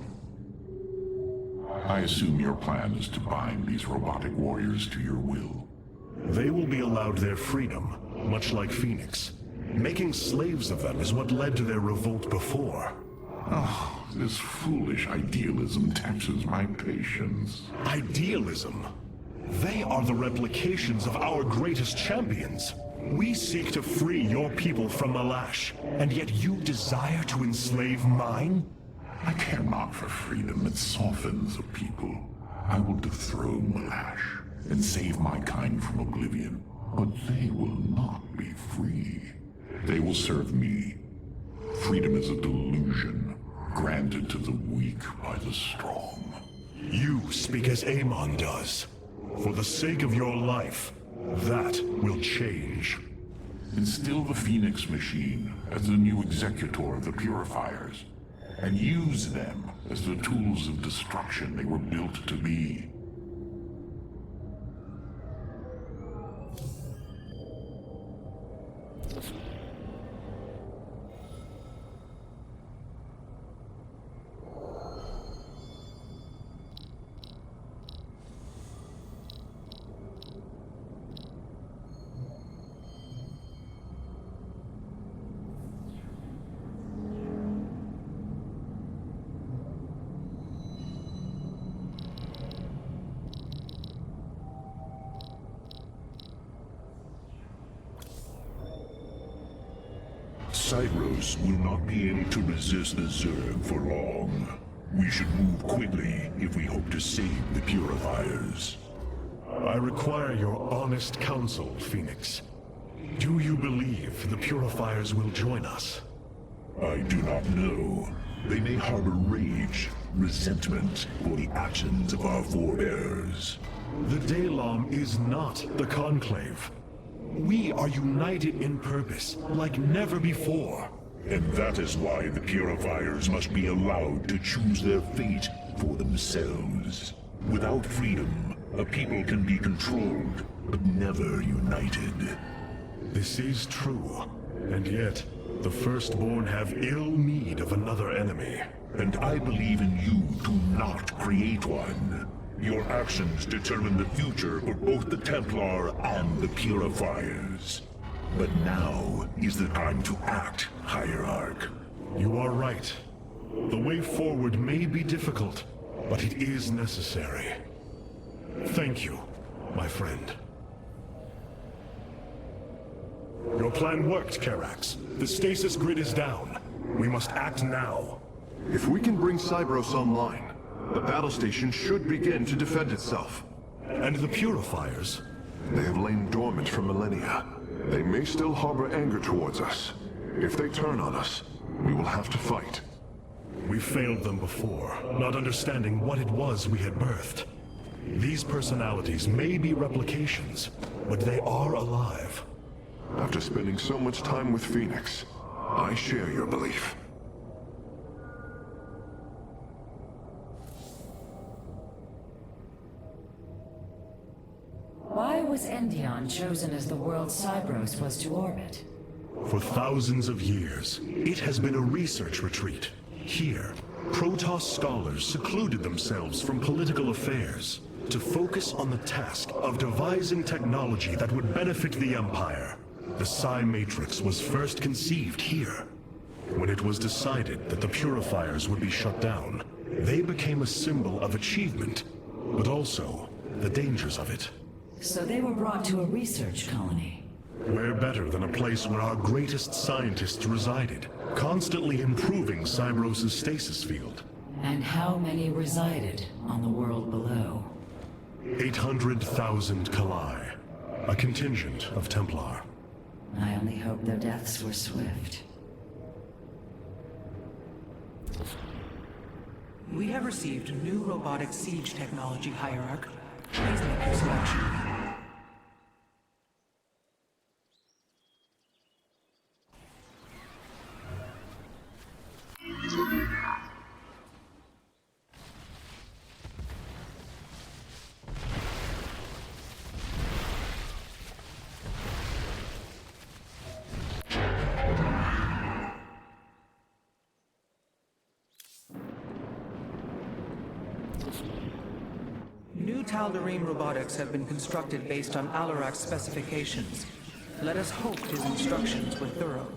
Speaker 2: I assume your plan is to bind these robotic warriors to your will.
Speaker 4: They will be allowed their freedom, much like Phoenix. Making slaves of them is what led to their revolt before.
Speaker 2: Oh, this foolish idealism taxes my patience.
Speaker 4: Idealism? They are the replications of our greatest champions. We seek to free your people from Malash, and yet you desire to enslave mine?
Speaker 2: I care not for freedom that softens a people. I will dethrone Malash and save my kind from oblivion, but they will not be free. They will serve me. Freedom is a delusion, granted to the weak by the strong.
Speaker 4: You speak as Amon does. For the sake of your life, that will change.
Speaker 2: Instill the Phoenix machine as the new executor of the Purifiers, and use them as the tools of destruction they were built to be.
Speaker 10: Cybros will not be able to resist the Zerg for long. We should move quickly if we hope to save the Purifiers.
Speaker 4: I require your honest counsel, Phoenix. Do you believe the Purifiers will join us?
Speaker 10: I do not know. They may harbor rage, resentment for the actions of our forebears.
Speaker 4: The Daylom is not the Conclave. We are united in purpose, like never before.
Speaker 10: And that is why the Purifiers must be allowed to choose their fate for themselves. Without freedom, a people can be controlled, but never united.
Speaker 4: This is true, and yet, the Firstborn have ill need of another enemy.
Speaker 10: And I believe in you to not create one. Your actions determine the future for both the Templar and the Purifiers. But now is the time to act, Hierarch.
Speaker 4: You are right. The way forward may be difficult, but it is necessary. Thank you, my friend. Your plan worked, Karax. The stasis grid is down. We must act now.
Speaker 1: If we can bring Cybros online, the battle station should begin to defend itself.
Speaker 4: And the Purifiers?
Speaker 1: They have lain dormant for millennia. They may still harbor anger towards us. If they turn on us, we will have to fight.
Speaker 4: We failed them before, not understanding what it was we had birthed. These personalities may be replications, but they are alive.
Speaker 1: After spending so much time with Phoenix, I share your belief.
Speaker 7: Why was Endion chosen as the world Cybros was to orbit?
Speaker 4: For thousands of years, it has been a research retreat. Here, Protoss scholars secluded themselves from political affairs to focus on the task of devising technology that would benefit the Empire. The Psi Matrix was first conceived here. When it was decided that the Purifiers would be shut down, they became a symbol of achievement, but also the dangers of it.
Speaker 7: So they were brought to a research colony.
Speaker 4: Where better than a place where our greatest scientists resided, constantly improving Cybros' stasis field.
Speaker 7: And how many resided on the world below?
Speaker 4: 800,000 Kalai, a contingent of Templar.
Speaker 7: I only hope their deaths were swift.
Speaker 6: We have received new robotic siege technology, Hierarch. Please make your selection. new Tal'Darim robotics have been constructed based on Alarak's specifications. Let us hope his instructions were thorough.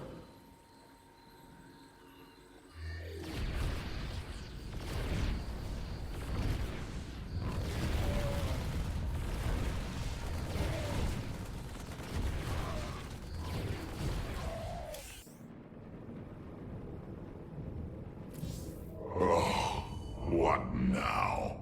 Speaker 2: What now?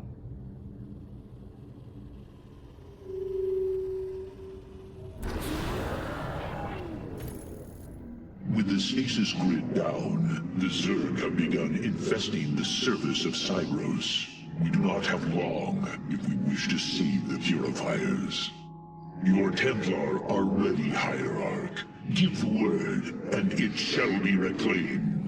Speaker 10: With the stasis grid down, the Zerg have begun infesting the surface of Cyros. We do not have long if we wish to save the purifiers. Your Templar are ready, Hierarch. Give the word, and it shall be reclaimed.